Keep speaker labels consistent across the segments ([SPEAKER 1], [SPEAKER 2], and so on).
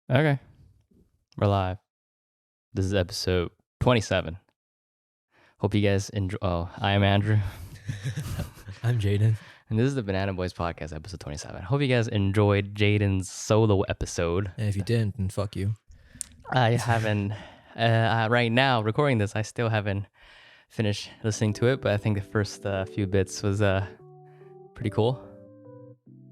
[SPEAKER 1] Okay, we're live. This is episode 27. Hope you guys enjoy. Oh, I am Andrew.
[SPEAKER 2] I'm Jayden.
[SPEAKER 1] And this is the Banana Boys podcast, episode 27. Hope you guys enjoyed Jayden's solo episode.
[SPEAKER 2] And if you didn't, then fuck you.
[SPEAKER 1] I haven't, right now, recording this, I still haven't finished listening to it, but I think the first few bits was pretty cool.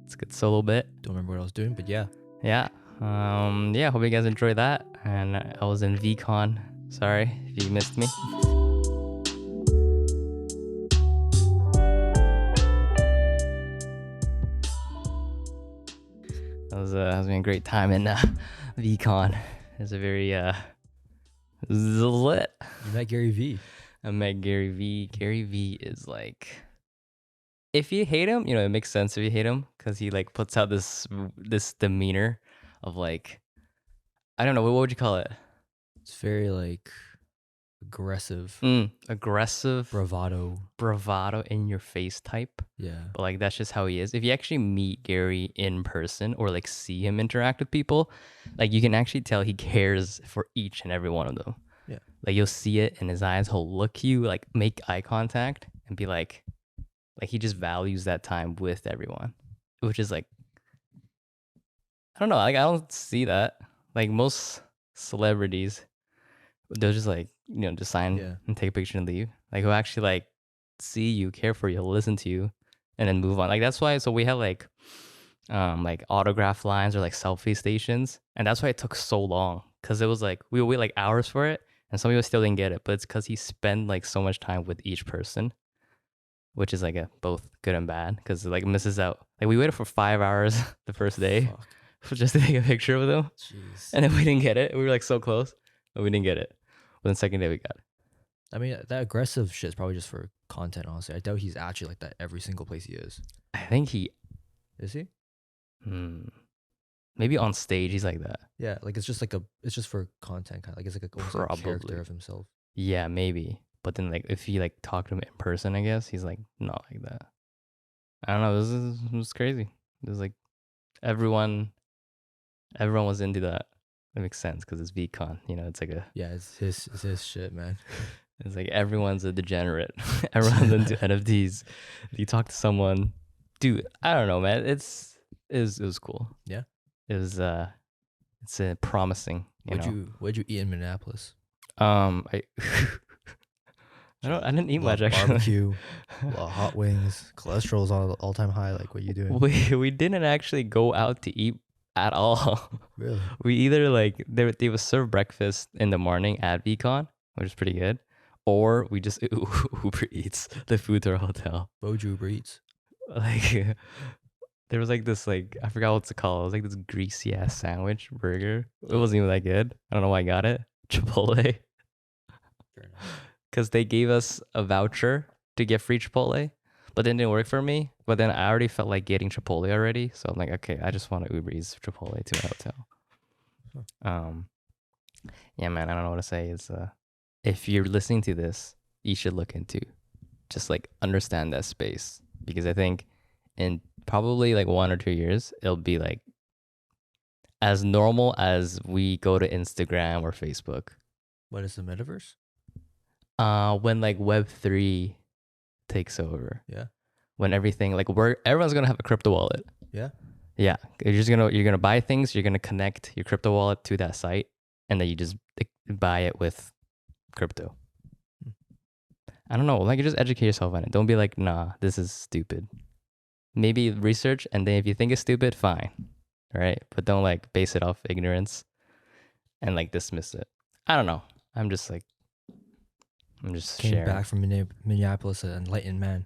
[SPEAKER 1] It's a good solo bit.
[SPEAKER 2] Don't remember what I was doing, but yeah.
[SPEAKER 1] Yeah. Hope you guys enjoyed that. And I was in Veecon. Sorry if you missed me. I was having a great time in Veecon. It's a very lit.
[SPEAKER 2] You met Gary V.
[SPEAKER 1] I met Gary V. Gary V is like, if you hate him, it makes sense if you hate him because he like puts out this demeanor of like, I don't know, what would you call it?
[SPEAKER 2] It's very like aggressive,
[SPEAKER 1] aggressive, bravado in your face type.
[SPEAKER 2] Yeah.
[SPEAKER 1] But like that's just how he is. If you actually meet Gary in person or like see him interact with people, like you can actually tell he cares for each and every one of them.
[SPEAKER 2] Yeah.
[SPEAKER 1] Like you'll see it in his eyes. He'll look you, like make eye contact and be like he just values that time with everyone, which is like, I don't know. Like I don't see that. Like most celebrities, they'll just like, just sign and take a picture and leave. Like who actually like see you, care for you, listen to you, and then move on. Like that's why. So we have like autograph lines or like selfie stations, and that's why it took so long because it was like we would wait like hours for it, and some people still didn't get it. But it's because he spent like so much time with each person, which is like both good and bad because it like misses out. Like we waited for 5 hours the first day just to take a picture with him.
[SPEAKER 2] Jeez.
[SPEAKER 1] And then we didn't get it. We were like so close, but we didn't get it. But the second day we got it.
[SPEAKER 2] I mean, that aggressive shit is probably just for content, honestly. I doubt he's actually like that every single place he is.
[SPEAKER 1] I think he...
[SPEAKER 2] Is he?
[SPEAKER 1] Maybe on stage he's like that.
[SPEAKER 2] Yeah, like it's just for content, kind of like it's like almost like a character of himself.
[SPEAKER 1] Yeah, maybe. But then like if you like talk to him in person, I guess he's like not like that. I don't know. This was crazy. It was like everyone was into that. That makes sense because it's Veecon. It's like
[SPEAKER 2] it's his shit, man.
[SPEAKER 1] It's like everyone's a degenerate. Everyone's into NFTs. You talk to someone, dude. I don't know, man. It was cool.
[SPEAKER 2] Yeah.
[SPEAKER 1] It was it's promising.
[SPEAKER 2] What'd you eat in Minneapolis?
[SPEAKER 1] I didn't eat much actually.
[SPEAKER 2] Barbecue, hot wings, cholesterol's all time high. Like, what are you doing?
[SPEAKER 1] We didn't actually go out to eat at all.
[SPEAKER 2] Really?
[SPEAKER 1] We either like they would serve breakfast in the morning at Veecon, which is pretty good, or we just Uber Eats the food to our hotel.
[SPEAKER 2] What would you Uber Eats?
[SPEAKER 1] Like there was like this like I forgot what's it called. It was like this greasy ass sandwich burger. It wasn't even that good. I don't know why I got it. Chipotle. Because they gave us a voucher to get free Chipotle, but then it didn't work for me. But then I already felt like getting Chipotle already, so I'm like, okay, I just want to Uber Eats Chipotle to my hotel. Yeah, man, I don't know what to say. It's if you're listening to this, you should look into just like understand that space because I think in probably like 1 or 2 years it'll be like as normal as we go to Instagram or Facebook.
[SPEAKER 2] What is the metaverse?
[SPEAKER 1] When like Web3 takes over.
[SPEAKER 2] Yeah.
[SPEAKER 1] When everything like everyone's gonna have a crypto wallet.
[SPEAKER 2] Yeah.
[SPEAKER 1] Yeah. You're gonna buy things, you're gonna connect your crypto wallet to that site, and then you just buy it with crypto. I don't know, like you just educate yourself on it. Don't be like, nah, this is stupid. Maybe research, and then if you think it's stupid, fine. Right? But don't like base it off ignorance and like dismiss it. I don't know. I'm just
[SPEAKER 2] Came
[SPEAKER 1] sharing.
[SPEAKER 2] Back from Minneapolis, an enlightened man.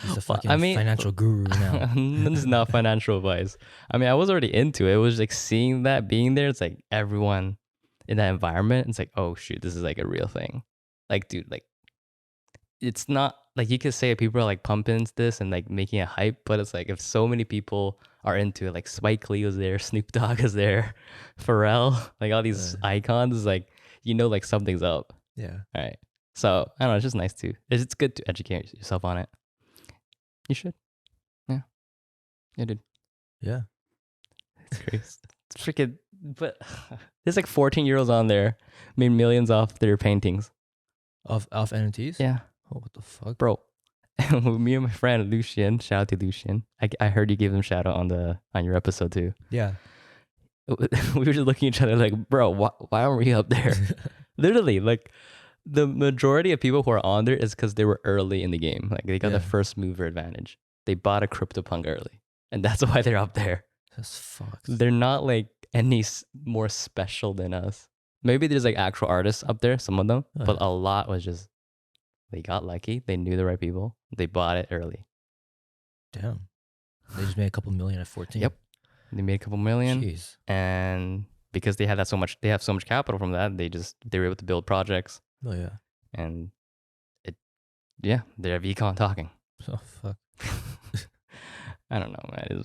[SPEAKER 2] He's a fucking financial guru now.
[SPEAKER 1] This is not financial advice. I mean, I was already into it. It was like seeing that, being there. It's like everyone in that environment. It's like, oh shoot, this is like a real thing. Like, dude, like it's not like you could say people are like pumping into this and like making a hype, but it's like if so many people are into it, like Spike Lee was there, Snoop Dogg is there, Pharrell, like all these icons, like like something's up.
[SPEAKER 2] Yeah.
[SPEAKER 1] All right. So I don't know. It's just nice to. It's good to educate yourself on it. You should. Yeah. Yeah, dude.
[SPEAKER 2] Yeah.
[SPEAKER 1] It's crazy. It's freaking But there's like 14-year-olds on there, made millions off their paintings.
[SPEAKER 2] Of NFTs?
[SPEAKER 1] Yeah,
[SPEAKER 2] Oh, what the fuck?
[SPEAKER 1] bro. Me and my friend Lucian, shout out to Lucian. I heard you gave them shout out on your episode too.
[SPEAKER 2] Yeah.
[SPEAKER 1] We were just looking at each other like, bro, why aren't we up there? Literally, like the majority of people who are on there is because they were early in the game. Like they got the
[SPEAKER 2] Yeah.
[SPEAKER 1] first mover advantage. They bought a CryptoPunk early, and that's why they're up there.
[SPEAKER 2] That's fucked.
[SPEAKER 1] They're not like any more special than us. Maybe there's like actual artists up there, some of them,
[SPEAKER 2] Oh,
[SPEAKER 1] but
[SPEAKER 2] yeah.
[SPEAKER 1] a lot was just they got lucky. They knew the right people. They bought it early.
[SPEAKER 2] Damn. They just made a couple million at 14.
[SPEAKER 1] Yep. They made a couple million,
[SPEAKER 2] Jeez.
[SPEAKER 1] and because they have so much capital from that, they were able to build projects,
[SPEAKER 2] Oh yeah.
[SPEAKER 1] and they're Veecon talking.
[SPEAKER 2] Oh fuck.
[SPEAKER 1] I don't know, man.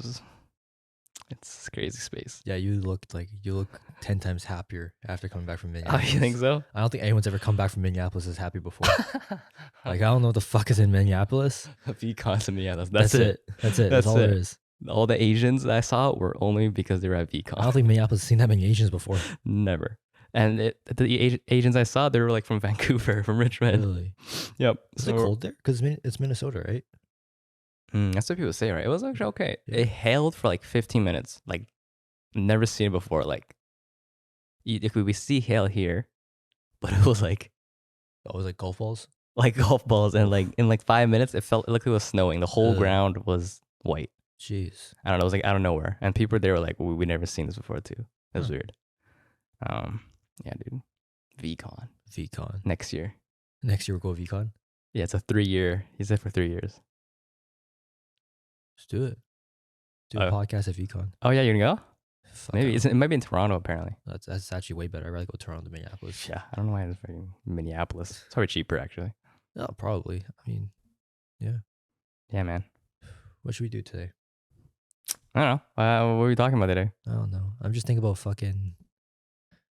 [SPEAKER 1] It's crazy space.
[SPEAKER 2] Yeah, you look 10 times happier after coming back from
[SPEAKER 1] Oh,
[SPEAKER 2] Minneapolis.
[SPEAKER 1] you think so?
[SPEAKER 2] I don't think anyone's ever come back from Minneapolis as happy before. Like I don't know what the fuck is in Minneapolis.
[SPEAKER 1] Veecon to me, yeah, that's
[SPEAKER 2] it. That's it. That's all
[SPEAKER 1] it.
[SPEAKER 2] there is.
[SPEAKER 1] All the Asians that I saw were only because they were at Veecon.
[SPEAKER 2] I don't think Minneapolis has seen that many Asians before.
[SPEAKER 1] Never. And the Asians I saw, they were like from Vancouver, from Richmond.
[SPEAKER 2] Really?
[SPEAKER 1] Yep.
[SPEAKER 2] Is it cold there? Because it's Minnesota, right?
[SPEAKER 1] That's what people say, right? It was actually okay.
[SPEAKER 2] Yeah.
[SPEAKER 1] It hailed for like 15 minutes. Like, never seen it before. Like, if we see hail here, but it was like
[SPEAKER 2] Oh, it was like golf balls?
[SPEAKER 1] golf balls, and like in like 5 minutes, it looked like it was snowing. The whole
[SPEAKER 2] Ugh.
[SPEAKER 1] ground was white.
[SPEAKER 2] Jeez.
[SPEAKER 1] I don't know. It was like out of nowhere, and people there were like, "We never seen this before too." It was weird. Yeah, dude. Veecon
[SPEAKER 2] Veecon.
[SPEAKER 1] next year.
[SPEAKER 2] Next year we'll go Veecon.
[SPEAKER 1] Yeah, it's a 3-year. He said for 3 years.
[SPEAKER 2] Let's do it. Do a podcast at Veecon.
[SPEAKER 1] Oh yeah, you're gonna go?
[SPEAKER 2] Fuck,
[SPEAKER 1] Maybe it might be in Toronto apparently.
[SPEAKER 2] That's actually way better. I'd rather go Toronto than Minneapolis.
[SPEAKER 1] Yeah, I don't know why it's fucking Minneapolis. It's probably cheaper actually.
[SPEAKER 2] No, probably. I mean,
[SPEAKER 1] Yeah, man.
[SPEAKER 2] what should we do today?
[SPEAKER 1] I don't know. What are we talking about today?
[SPEAKER 2] I don't know. I'm just thinking about fucking.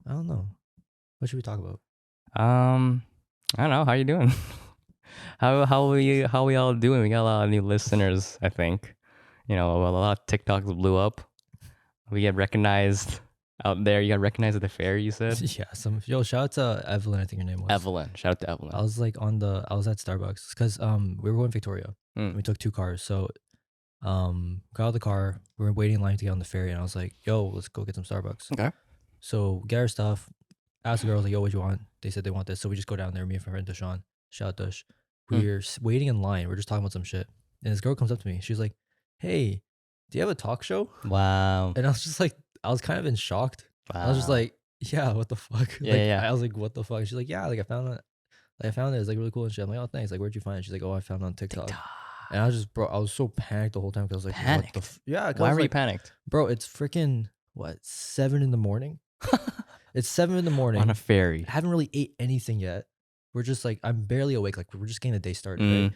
[SPEAKER 2] I don't know. What should we talk about?
[SPEAKER 1] I don't know. How you doing? how we all doing? We got a lot of new listeners. I think. You know, a lot of TikToks blew up. We get recognized out there. You got recognized at the fair. You said.
[SPEAKER 2] Yeah. Shout out to Evelyn. I think her name was
[SPEAKER 1] Evelyn. Shout out to Evelyn.
[SPEAKER 2] I was like I was at Starbucks because we were going to Victoria.
[SPEAKER 1] Mm.
[SPEAKER 2] We took 2 cars. So got out of the car. We were waiting in line to get on the ferry, and I was like, "Yo, let's go get some Starbucks."
[SPEAKER 1] Okay.
[SPEAKER 2] So get our stuff. Asked the girls like, "Yo, what you want?" They said they want this. So we just go down there. Me and my friend Deshaun. Shout out Dush. We're waiting in line. We're just talking about some shit, and this girl comes up to me. She's like, "Hey, do you have a talk show?"
[SPEAKER 1] Wow.
[SPEAKER 2] And I was just like, I was kind of in shocked. I was just
[SPEAKER 1] Wow.
[SPEAKER 2] like, "Yeah, what the fuck?"
[SPEAKER 1] Yeah,
[SPEAKER 2] like,
[SPEAKER 1] yeah.
[SPEAKER 2] I was like, "What the fuck?" She's like, "Yeah, like I found it. Like I found it. It's like really cool and shit." I'm like, "Oh, thanks. Like, where'd you find it?" She's like, "Oh, I found it on TikTok." And I was just, bro, I was so panicked the whole time because I was like,
[SPEAKER 1] Panicked?
[SPEAKER 2] "What the?" Yeah. 'cause I
[SPEAKER 1] Why
[SPEAKER 2] was
[SPEAKER 1] were you
[SPEAKER 2] like,
[SPEAKER 1] panicked?
[SPEAKER 2] bro, it's freaking what 7 in the morning. It's 7 in the morning.
[SPEAKER 1] On a ferry.
[SPEAKER 2] I haven't really ate anything yet. We're just like, I'm barely awake. Like we're just getting the day started.
[SPEAKER 1] Mm.
[SPEAKER 2] Right?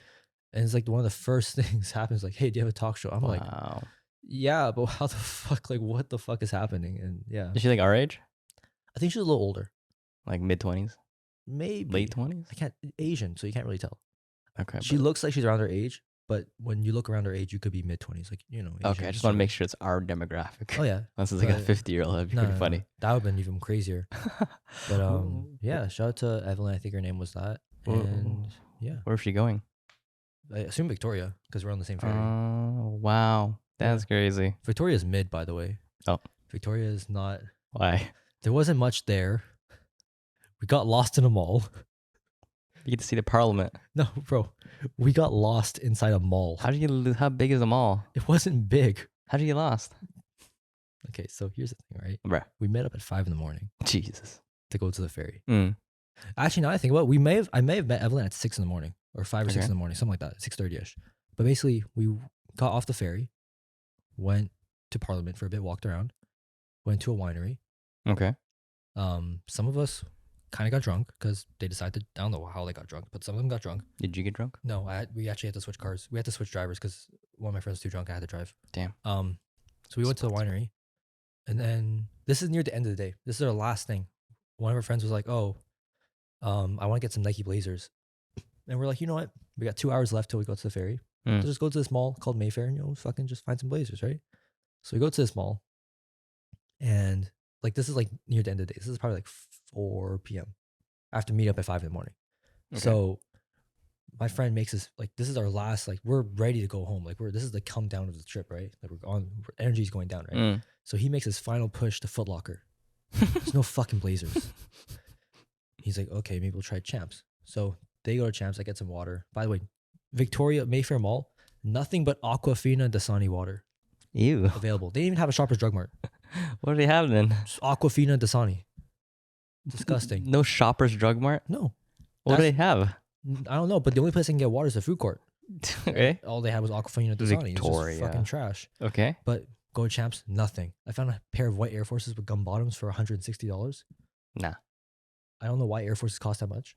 [SPEAKER 2] And it's like one of the first things happens. Like, "Hey, do you have a talk show?" I'm like,
[SPEAKER 1] Wow.
[SPEAKER 2] "Yeah, but how the fuck? Like, what the fuck is happening?" And yeah,
[SPEAKER 1] Is she like our age?
[SPEAKER 2] I think she's a little older,
[SPEAKER 1] Like mid-20s?
[SPEAKER 2] maybe
[SPEAKER 1] Late 20s?
[SPEAKER 2] I can't Asian, so you can't really tell.
[SPEAKER 1] Okay.
[SPEAKER 2] She looks like she's around her age, but when you look around her age, you could be mid-20s. Like
[SPEAKER 1] Okay,
[SPEAKER 2] Asian,
[SPEAKER 1] I just
[SPEAKER 2] so-
[SPEAKER 1] want to make sure it's our demographic.
[SPEAKER 2] Oh yeah,
[SPEAKER 1] Unless it's like a
[SPEAKER 2] but-
[SPEAKER 1] 50-year-old, that'd be pretty funny.
[SPEAKER 2] That would have been even crazier. But yeah, shout out to Evelyn. I think her name was that. And yeah,
[SPEAKER 1] Where's she going?
[SPEAKER 2] I assume Victoria because we're on the same ferry.
[SPEAKER 1] Oh, wow. That's crazy.
[SPEAKER 2] Victoria's mid, by the way.
[SPEAKER 1] Oh.
[SPEAKER 2] Victoria is not.
[SPEAKER 1] Why?
[SPEAKER 2] There wasn't much there. We got lost in a mall.
[SPEAKER 1] You get to see the parliament.
[SPEAKER 2] No, bro, we got lost inside a mall.
[SPEAKER 1] How big is the mall?
[SPEAKER 2] It wasn't big.
[SPEAKER 1] How did you get lost?
[SPEAKER 2] Okay, so here's the thing, right?
[SPEAKER 1] Bruh.
[SPEAKER 2] We met up at 5 in the morning
[SPEAKER 1] Jesus.
[SPEAKER 2] to go to the ferry.
[SPEAKER 1] Mm.
[SPEAKER 2] Actually, now I think about it, I may have met Evelyn at 6 in the morning or 5 or 6 in the morning, something like that, 6:30ish. But basically, we got off the ferry, went to Parliament for a bit, walked around, went to a winery.
[SPEAKER 1] Okay.
[SPEAKER 2] Some of us kind of got drunk because they decided. I don't know how they got drunk, but some of them got drunk.
[SPEAKER 1] Did you get drunk?
[SPEAKER 2] No, we actually had to switch cars. We had to switch drivers because one of my friends was too drunk. I had to drive.
[SPEAKER 1] Damn.
[SPEAKER 2] So we went to the winery, and then this is near the end of the day. This is our last thing. One of our friends was like, "Oh, I want to get some Nike Blazers," and we're like, "You know what? We got 2 hours left till we go to the ferry.
[SPEAKER 1] Mm.
[SPEAKER 2] So just go to this mall called Mayfair, and fucking just find some Blazers, right?" So we go to this mall, and like this is like near the end of the day. This is probably like 4 p.m. I have to meet up at 5 in the morning.
[SPEAKER 1] Okay.
[SPEAKER 2] So my friend makes us like this is our last like we're ready to go home. Like this is the come down of the trip, right? Like energy's going down, right?
[SPEAKER 1] Mm.
[SPEAKER 2] So he makes his final push to Foot Locker. There's no fucking blazers. He's like, okay, maybe we'll try Champs. So they go to Champs. I get some water. By the way, Victoria Mayfair Mall, nothing but Aquafina and Dasani water
[SPEAKER 1] Ew.
[SPEAKER 2] available. They didn't even have a Shoppers Drug Mart.
[SPEAKER 1] What do they have then?
[SPEAKER 2] Just Aquafina and Dasani. Disgusting.
[SPEAKER 1] No Shoppers Drug Mart?
[SPEAKER 2] No.
[SPEAKER 1] What do they have?
[SPEAKER 2] I don't know, but the only place I can get water is the food court.
[SPEAKER 1] Okay.
[SPEAKER 2] All they had was Aquafina and Dasani. It's
[SPEAKER 1] Victoria.
[SPEAKER 2] just fucking trash.
[SPEAKER 1] Okay.
[SPEAKER 2] But go to Champs, nothing. I found a pair of white Air Forces with gum bottoms for $160.
[SPEAKER 1] Nah.
[SPEAKER 2] I don't know why Air Forces cost that much.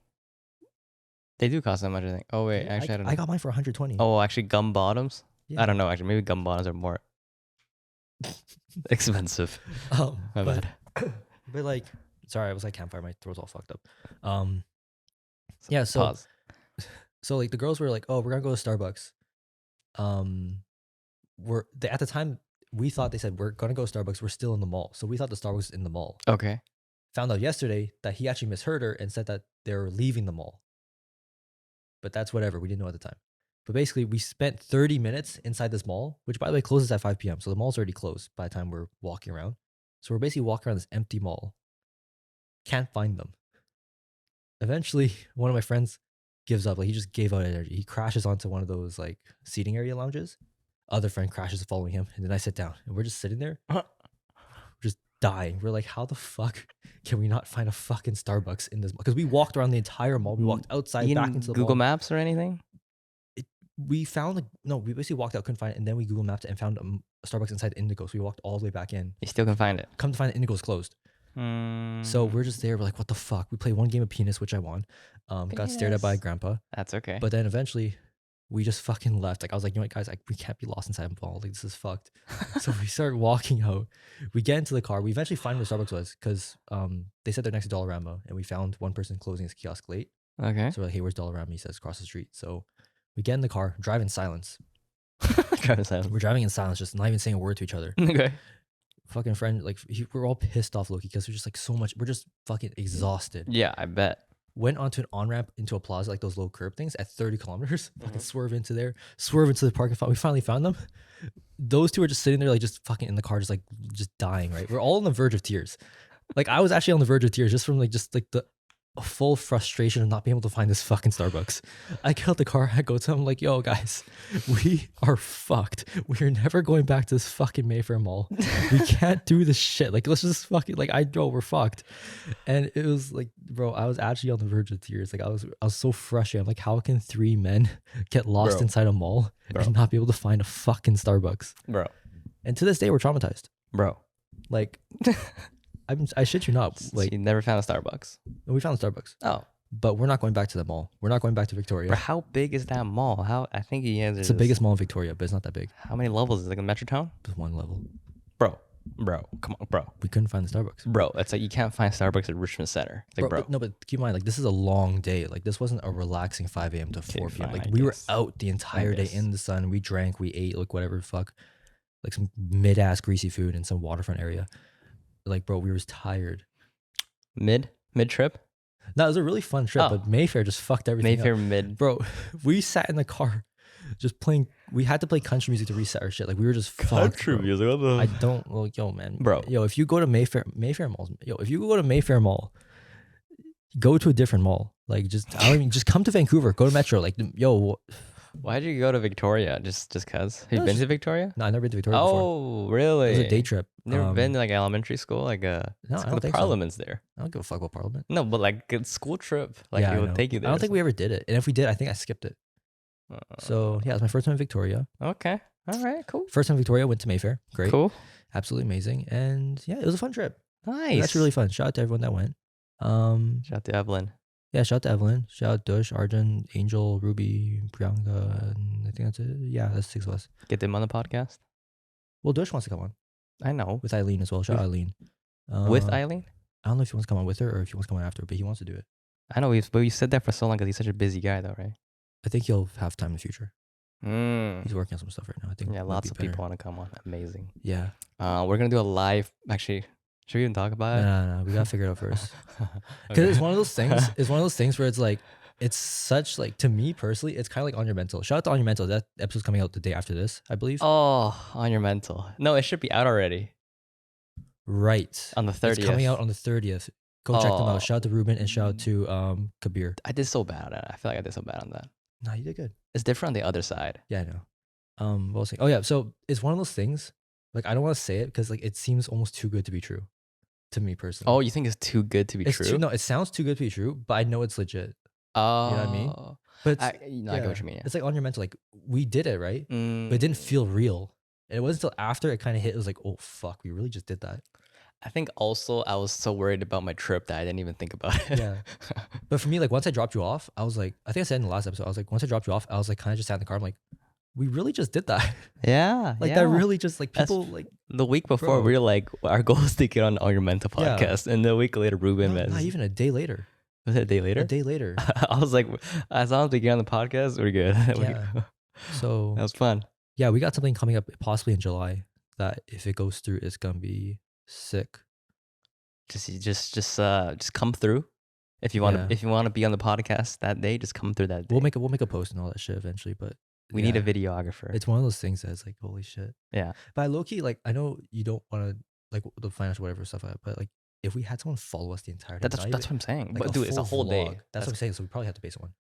[SPEAKER 1] They do cost that much, I think. Oh, wait. Actually, I don't know.
[SPEAKER 2] I got mine for $120.
[SPEAKER 1] Oh, actually, gum bottoms?
[SPEAKER 2] Yeah.
[SPEAKER 1] I don't know. Actually, maybe gum bottoms are more expensive. My bad.
[SPEAKER 2] But like, sorry, I was like campfire. My throat's all fucked up. Yeah.
[SPEAKER 1] Pause.
[SPEAKER 2] So like the girls were like, oh, we're gonna go to Starbucks. At the time we thought they said we're gonna go to Starbucks. We're still in the mall, so we thought the Starbucks was in the mall.
[SPEAKER 1] Okay.
[SPEAKER 2] Found out yesterday that he actually misheard her and said that they're leaving the mall. But that's whatever. We didn't know at the time. But basically, we spent 30 minutes inside this mall, which by the way closes at 5 p.m. So the mall's already closed by the time we're walking around. So we're basically walking around this empty mall. Can't find them. Eventually, one of my friends gives up. Like he just gave out energy. He crashes onto one of those like seating area lounges. Other friend crashes following him. And then I sit down and we're just sitting there. Just dying. We're like, how the fuck can we not find a fucking Starbucks in this mall? Because we walked around the entire mall. We walked outside
[SPEAKER 1] You
[SPEAKER 2] back
[SPEAKER 1] didn't
[SPEAKER 2] into the
[SPEAKER 1] Google
[SPEAKER 2] mall.
[SPEAKER 1] Maps or anything?
[SPEAKER 2] We found like no, we basically walked out, couldn't find it, and then we Google Mapped it and found a Starbucks inside Indigo. So we walked all the way back in.
[SPEAKER 1] You still can find it.
[SPEAKER 2] Come to find it, Indigo's closed. So we're just there. We're like, what the fuck? We played one game of penis, which I won. Got stared at by grandpa.
[SPEAKER 1] That's okay.
[SPEAKER 2] But then eventually, we just fucking left. Like I was like, you know what, guys, we can't be lost inside a mall. Like this is fucked. So we start walking out. We get into the car. We eventually find where Starbucks was because they said they're next to Dollarama, and we found one person closing his kiosk late.
[SPEAKER 1] Okay.
[SPEAKER 2] So we're like, hey, where's Dollarama? He says across the street. So we get in the car, drive in silence. We're driving in silence, just not even saying a word to each other.
[SPEAKER 1] Okay.
[SPEAKER 2] Fucking friend, like we're all pissed off, Loki, because we're just like so much. We're just fucking exhausted.
[SPEAKER 1] Yeah, I bet.
[SPEAKER 2] Went onto an on ramp into a plaza, like those low curb things, at 30 kilometers. Fucking swerve into there, swerve into the parking lot. We finally found them. Those two are just sitting there, like just fucking in the car, just dying. Right, we're all on the verge of tears. Like I was actually on the verge of tears just from like the full frustration of not being able to find this fucking Starbucks. I get out the car, I go to them like, yo guys, we are fucked. We're never going back to this fucking Mayfair mall. We can't do this shit. Like let's just fucking like we're fucked. And it was like, bro, I was actually on the verge of tears. Like I was so frustrated. I'm like, how can 3 men get lost inside a mall and not be able to find a fucking Starbucks?
[SPEAKER 1] Bro.
[SPEAKER 2] And to this day we're traumatized.
[SPEAKER 1] Bro.
[SPEAKER 2] Like I shit you not. Like
[SPEAKER 1] So you never found a Starbucks.
[SPEAKER 2] we found Starbucks.
[SPEAKER 1] Oh.
[SPEAKER 2] But we're not going back to the mall. We're not going back to Victoria.
[SPEAKER 1] Bro, how big is that mall? I think you guys are
[SPEAKER 2] It's the biggest mall in Victoria, but it's not that big.
[SPEAKER 1] How many levels is it? Like a Metrotown?
[SPEAKER 2] Just one level.
[SPEAKER 1] Bro, come on, bro.
[SPEAKER 2] We couldn't find the Starbucks.
[SPEAKER 1] Bro, it's like you can't find Starbucks at Richmond Center. It's like, bro.
[SPEAKER 2] But keep in mind, like this is a long day. Like this wasn't a relaxing 5 a.m. to 4 p.m.
[SPEAKER 1] fine,
[SPEAKER 2] Like
[SPEAKER 1] I
[SPEAKER 2] we were
[SPEAKER 1] guess.
[SPEAKER 2] out the entire day in the sun. We drank, we ate, like whatever the fuck. Like some mid-ass greasy food in some waterfront area. Like, bro, we were tired.
[SPEAKER 1] Mid trip?
[SPEAKER 2] No, it was a really fun trip,
[SPEAKER 1] Oh.
[SPEAKER 2] but Mayfair just fucked everything
[SPEAKER 1] Mayfair
[SPEAKER 2] up.
[SPEAKER 1] mid.
[SPEAKER 2] Bro, we sat in the car just playing. We had to play country music to reset our shit. Like we were just fucked, bro.
[SPEAKER 1] music. What the
[SPEAKER 2] I don't. Well, yo, man,
[SPEAKER 1] Bro.
[SPEAKER 2] Yo, if you go to Mayfair Mall, if you go to Mayfair Mall, go to a different mall. Like just come to Vancouver. Go to Metro. Like yo.
[SPEAKER 1] Why'd you go to Victoria? Just cause? Have you
[SPEAKER 2] No,
[SPEAKER 1] been to Victoria?
[SPEAKER 2] No, I never been to Victoria before.
[SPEAKER 1] Oh, really?
[SPEAKER 2] It was a day trip.
[SPEAKER 1] Never been to like elementary school? Like
[SPEAKER 2] No, I don't
[SPEAKER 1] the
[SPEAKER 2] think so.
[SPEAKER 1] Parliament's there.
[SPEAKER 2] I don't give a fuck about Parliament.
[SPEAKER 1] No, but like a school trip. Like
[SPEAKER 2] Yeah,
[SPEAKER 1] it
[SPEAKER 2] I
[SPEAKER 1] would
[SPEAKER 2] know.
[SPEAKER 1] take you there.
[SPEAKER 2] I don't think we ever did it. And if we did, I think I skipped it. So yeah, it was my first time in Victoria.
[SPEAKER 1] Okay. All right, cool.
[SPEAKER 2] First time in Victoria, went to Mayfair. Great.
[SPEAKER 1] Cool.
[SPEAKER 2] Absolutely amazing. And yeah, it was a fun trip.
[SPEAKER 1] Nice.
[SPEAKER 2] That's really fun. Shout out to everyone that went.
[SPEAKER 1] Shout out to Evelyn.
[SPEAKER 2] Yeah, shout out to Evelyn. Shout out Dush, Arjun, Angel, Ruby, Priyanka, and I think that's it. Yeah, that's 6 of us.
[SPEAKER 1] Get them on the podcast.
[SPEAKER 2] Well, Dush wants to come on
[SPEAKER 1] I know.
[SPEAKER 2] with Eileen as well. Shout out Eileen.
[SPEAKER 1] With Eileen?
[SPEAKER 2] I don't know if he wants to come on with her or if he wants to come on after, but he wants to do it.
[SPEAKER 1] I know, but you said that for so long because he's such a busy guy, though, right?
[SPEAKER 2] I think he'll have time in the future.
[SPEAKER 1] Mm.
[SPEAKER 2] He's working on some stuff right now. I think.
[SPEAKER 1] Yeah,
[SPEAKER 2] it would
[SPEAKER 1] lots
[SPEAKER 2] be
[SPEAKER 1] of
[SPEAKER 2] better.
[SPEAKER 1] people want to come on. Amazing.
[SPEAKER 2] Yeah.
[SPEAKER 1] We're gonna do a live. Actually, Should we even talk about it?
[SPEAKER 2] No. We gotta figure it out first. Because
[SPEAKER 1] Okay.
[SPEAKER 2] it's one of those things. It's one of those things where it's like, it's such like, to me personally, it's kind of like On Your Mental. Shout out to On Your Mental. That episode's coming out the day after this, I believe.
[SPEAKER 1] Oh, On Your Mental. No, it should be out already
[SPEAKER 2] Right.
[SPEAKER 1] on the 30th.
[SPEAKER 2] It's coming out on the 30th. Go check them
[SPEAKER 1] Oh.
[SPEAKER 2] out. Shout out to Ruben and shout out to Kabir.
[SPEAKER 1] I did so bad on it. I feel like I did so bad on that.
[SPEAKER 2] No, you did good.
[SPEAKER 1] It's different on the other side.
[SPEAKER 2] Yeah, I know. What was I saying? Oh yeah, so it's one of those things. Like I don't want to say it because like it seems almost too good to be true, to me personally.
[SPEAKER 1] Oh, you think it's too good to be
[SPEAKER 2] it's
[SPEAKER 1] true?
[SPEAKER 2] No, it sounds too good to be true, but I know it's legit.
[SPEAKER 1] Oh,
[SPEAKER 2] You know what I mean? But it's,
[SPEAKER 1] I get what you mean. Yeah.
[SPEAKER 2] It's like On Your Mental. Like we did it right, but it didn't feel real. And it wasn't until after it kind of hit. It was like, oh fuck, we really just did that.
[SPEAKER 1] I think also I was so worried about my trip that I didn't even think about it.
[SPEAKER 2] Yeah. But for me, like once I dropped you off, I was like, I think I said in the last episode, I was like, once I dropped you off, I was like, kind of just sat in the car. I'm like, we really just did that.
[SPEAKER 1] Yeah.
[SPEAKER 2] Like
[SPEAKER 1] yeah.
[SPEAKER 2] that really just like
[SPEAKER 1] That's
[SPEAKER 2] people like
[SPEAKER 1] the week before
[SPEAKER 2] Bro.
[SPEAKER 1] we were like, our goal is to get on Your Mental
[SPEAKER 2] Yeah.
[SPEAKER 1] podcast, and the week later, Ruben
[SPEAKER 2] not even a day later.
[SPEAKER 1] was it a day later?
[SPEAKER 2] A day later.
[SPEAKER 1] I was like, as long as we get on the podcast, we're good.
[SPEAKER 2] Yeah. So
[SPEAKER 1] That was fun.
[SPEAKER 2] yeah, we got something coming up possibly in July that if it goes through, it's gonna be sick.
[SPEAKER 1] Just come through. If you want to,
[SPEAKER 2] Yeah.
[SPEAKER 1] if you want to be on the podcast that day, just come through that day.
[SPEAKER 2] We'll make a post and all that shit eventually, but
[SPEAKER 1] we need a
[SPEAKER 2] yeah,
[SPEAKER 1] videographer.
[SPEAKER 2] It's one of those things that's like holy shit.
[SPEAKER 1] Yeah.
[SPEAKER 2] But low key, like I know you don't want to like the financial whatever stuff like that, but like if we had someone follow us the entire day,
[SPEAKER 1] That's what I'm saying.
[SPEAKER 2] like
[SPEAKER 1] But dude, it's a
[SPEAKER 2] full
[SPEAKER 1] whole day.
[SPEAKER 2] vlog. That's what I'm saying. So we probably have to base one.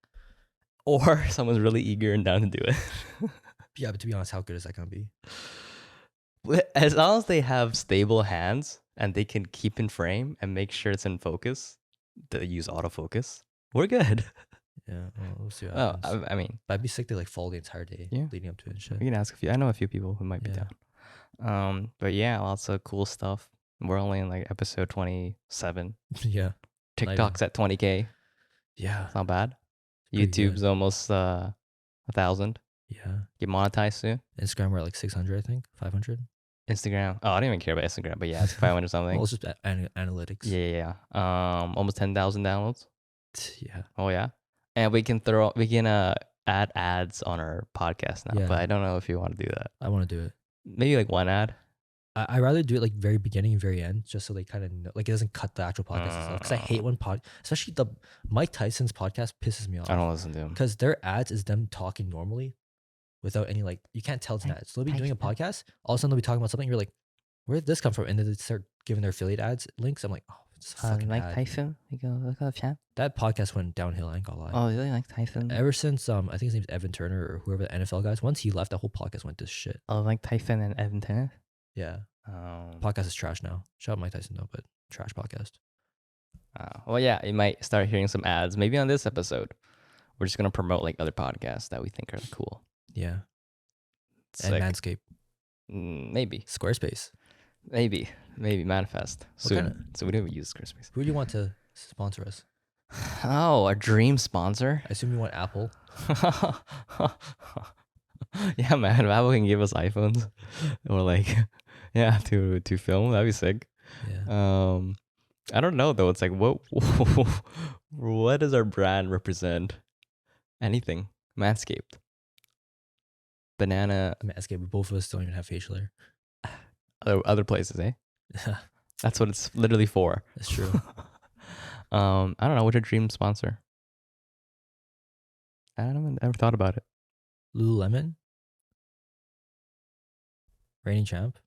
[SPEAKER 1] Or someone's really eager and down to do it.
[SPEAKER 2] Yeah, but to be honest, how good is that gonna be?
[SPEAKER 1] As long as they have stable hands and they can keep in frame and make sure it's in focus, they use autofocus, we're good.
[SPEAKER 2] Yeah, well, we'll see what
[SPEAKER 1] Oh,
[SPEAKER 2] happens.
[SPEAKER 1] I mean,
[SPEAKER 2] But I'd be sick to like follow the entire day
[SPEAKER 1] Yeah.
[SPEAKER 2] leading up to it and shit.
[SPEAKER 1] we can ask a few. I know a few people who might be
[SPEAKER 2] Yeah.
[SPEAKER 1] down. But yeah, lots of cool stuff. We're only in like episode 27.
[SPEAKER 2] Yeah. Not even-
[SPEAKER 1] TikTok's at 20K.
[SPEAKER 2] Yeah.
[SPEAKER 1] It's not bad.
[SPEAKER 2] pretty
[SPEAKER 1] YouTube's
[SPEAKER 2] good.
[SPEAKER 1] almost 1,000.
[SPEAKER 2] Yeah.
[SPEAKER 1] Get monetized soon.
[SPEAKER 2] Instagram we're at like 600, I think. 500.
[SPEAKER 1] Instagram. Oh, I don't even care about Instagram, but yeah, it's 500 something.
[SPEAKER 2] Well, it's just analytics.
[SPEAKER 1] Yeah. Almost 10,000 downloads.
[SPEAKER 2] Yeah.
[SPEAKER 1] Oh yeah, and we can add ads on our podcast now,
[SPEAKER 2] Yeah.
[SPEAKER 1] but I don't know if you want to do that.
[SPEAKER 2] I want to do it.
[SPEAKER 1] Maybe like one ad.
[SPEAKER 2] I rather do it like very beginning and very end, just so they kind of know, like it doesn't cut the actual podcast and stuff. Because I hate when especially the Mike Tyson's podcast pisses me off.
[SPEAKER 1] I don't listen to him.
[SPEAKER 2] Because their ads is them talking normally, without any like you can't tell it's an ad. So they'll be doing a podcast, all of a sudden they'll be talking about something. You're like, where did this come from? And then they start giving their affiliate ads links. I'm like, oh, it's a fucking
[SPEAKER 1] Like
[SPEAKER 2] ad.
[SPEAKER 1] Tyson. You go look up chat.
[SPEAKER 2] That podcast went downhill. I ain't gonna lie.
[SPEAKER 1] Oh, you really like Tyson?
[SPEAKER 2] Ever since I think his name's Evan Turner or whoever the NFL guys. Once he left, that whole podcast went to shit.
[SPEAKER 1] Oh, like Tyson and Evan Tennis.
[SPEAKER 2] Yeah, podcast is trash now. Shout out Mike Tyson though, but trash podcast.
[SPEAKER 1] Well, yeah, you might start hearing some ads. Maybe on this episode, we're just gonna promote like other podcasts that we think are cool.
[SPEAKER 2] Yeah,
[SPEAKER 1] Sick.
[SPEAKER 2] and Manscaped,
[SPEAKER 1] Maybe
[SPEAKER 2] Squarespace.
[SPEAKER 1] Maybe Manifest soon.
[SPEAKER 2] kinda-
[SPEAKER 1] So we don't use Squarespace.
[SPEAKER 2] Who do you want to sponsor us?
[SPEAKER 1] Oh, our dream sponsor.
[SPEAKER 2] I assume you want Apple.
[SPEAKER 1] Yeah, man. If Apple can give us iPhones or like, yeah, to film, that'd be sick.
[SPEAKER 2] Yeah,
[SPEAKER 1] I don't know though. It's like what does our brand represent? Anything. Manscaped. Banana.
[SPEAKER 2] Manscaped. Both of us don't even have facial hair.
[SPEAKER 1] Other places, eh? That's what it's literally for.
[SPEAKER 2] That's true.
[SPEAKER 1] I don't know. What's your dream sponsor? I don't know. I never thought about it.
[SPEAKER 2] Lululemon, Reigning Champ,